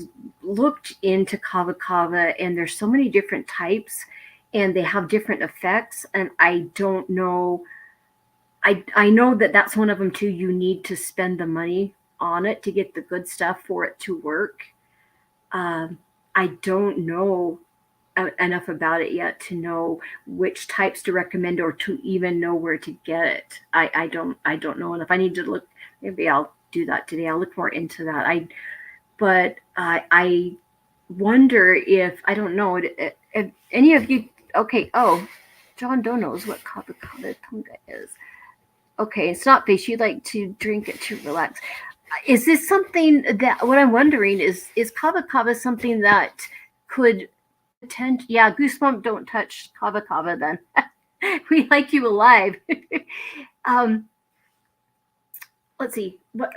S1: looked into kava, and there's so many different types, and they have different effects, and I don't know. I know that that's one of them too. You need to spend the money on it to get the good stuff for it to work. I don't know enough about it yet to know which types to recommend, or to even know where to get it. I don't know enough. I need to look. Maybe I'll do that today. I'll look more into that. I wonder if, I don't know, if any of you. Okay. Oh, John Doe knows what kava tonga is. Okay, it's not fish. You like to drink it to relax. Is this something that, what I'm wondering is kava something that could Yeah, Goosebump, don't touch Kava Kava then. We like you alive. um, let's see. What?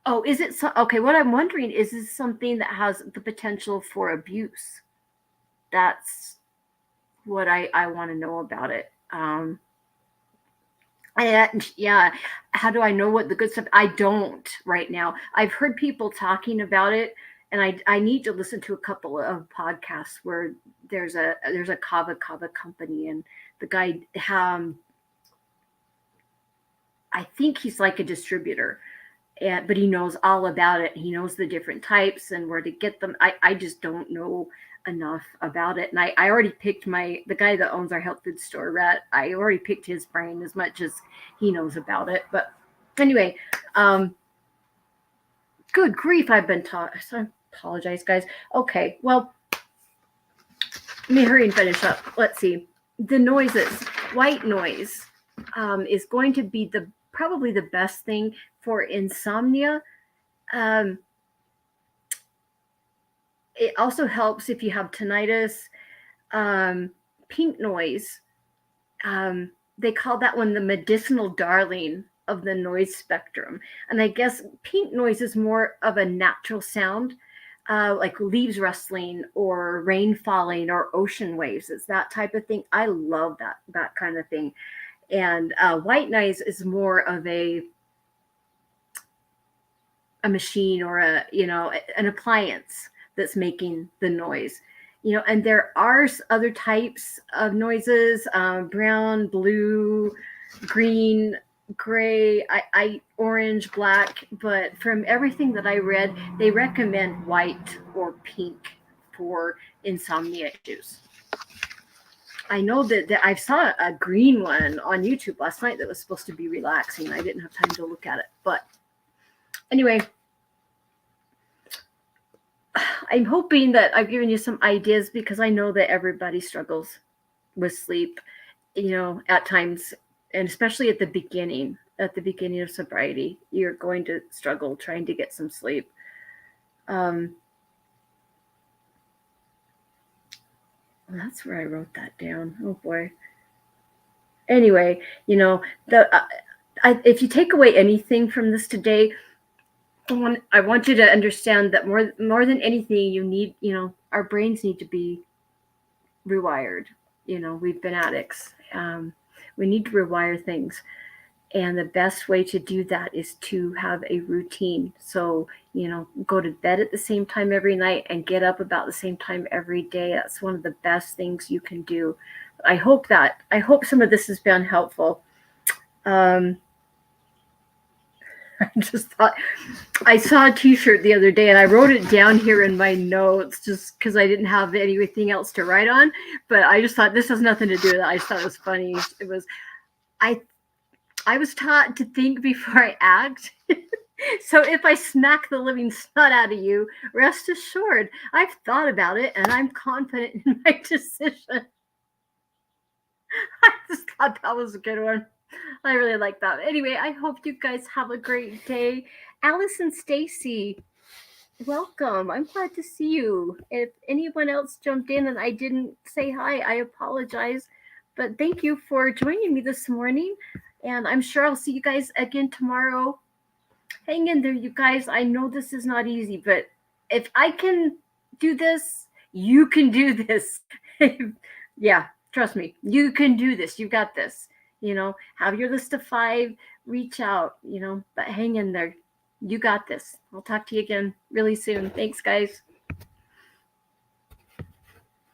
S1: Oh, is it okay? What I'm wondering is this something that has the potential for abuse? That's what I want to know about it. Yeah, how do I know what the good stuff? I don't right now. I've heard people talking about it, and I need to listen to a couple of podcasts where there's a kava kava company, and the guy I think he's like a distributor, but he knows all about it. He knows the different types and where to get them. I just don't know enough about it. And I already picked the guy that owns our health food store, Rat. I already picked his brain as much as he knows about it. But anyway, good grief, I've been taught. So I apologize, guys. Okay, well, let me hurry and finish up. Let's see. The noises. White noise is going to be probably the best thing for insomnia. It also helps if you have tinnitus. Pink noise, they call that one the medicinal darling of the noise spectrum. And I guess pink noise is more of a natural sound, like leaves rustling or rain falling or ocean waves. It's that type of thing. I love that kind of thing. And white noise is more of a machine or an appliance that's making the noise. And there are other types of noises, brown, blue, green, gray, orange, black, but from everything that I read, they recommend white or pink for insomnia issues. I know that I saw a green one on YouTube last night that was supposed to be relaxing. I didn't have time to look at it, but anyway, I'm hoping that I've given you some ideas, because I know that everybody struggles with sleep, at times, and especially at the beginning of sobriety, you're going to struggle trying to get some sleep. That's where I wrote that down. Oh boy. Anyway, if you take away anything from this today, I want you to understand that more than anything, you need, our brains need to be rewired. We've been addicts. We need to rewire things. And the best way to do that is to have a routine. So, go to bed at the same time every night and get up about the same time every day. That's one of the best things you can do. I hope some of this has been helpful. I just thought, I saw a t-shirt the other day and I wrote it down here in my notes just because I didn't have anything else to write on. But I just thought, this has nothing to do with that. I just thought it was funny. It was, I was taught to think before I act. So if I smack the living snot out of you, rest assured, I've thought about it and I'm confident in my decision. I just thought that was a good one. I really like that. Anyway, I hope you guys have a great day. Alice and Stacy, welcome. I'm glad to see you. If anyone else jumped in and I didn't say hi, I apologize. But thank you for joining me this morning. And I'm sure I'll see you guys again tomorrow. Hang in there, you guys. I know this is not easy, but if I can do this, you can do this. Yeah, trust me. You can do this. You got this. Have your list of 5, reach out, but hang in there. You got this. I'll talk to you again really soon. Thanks, guys.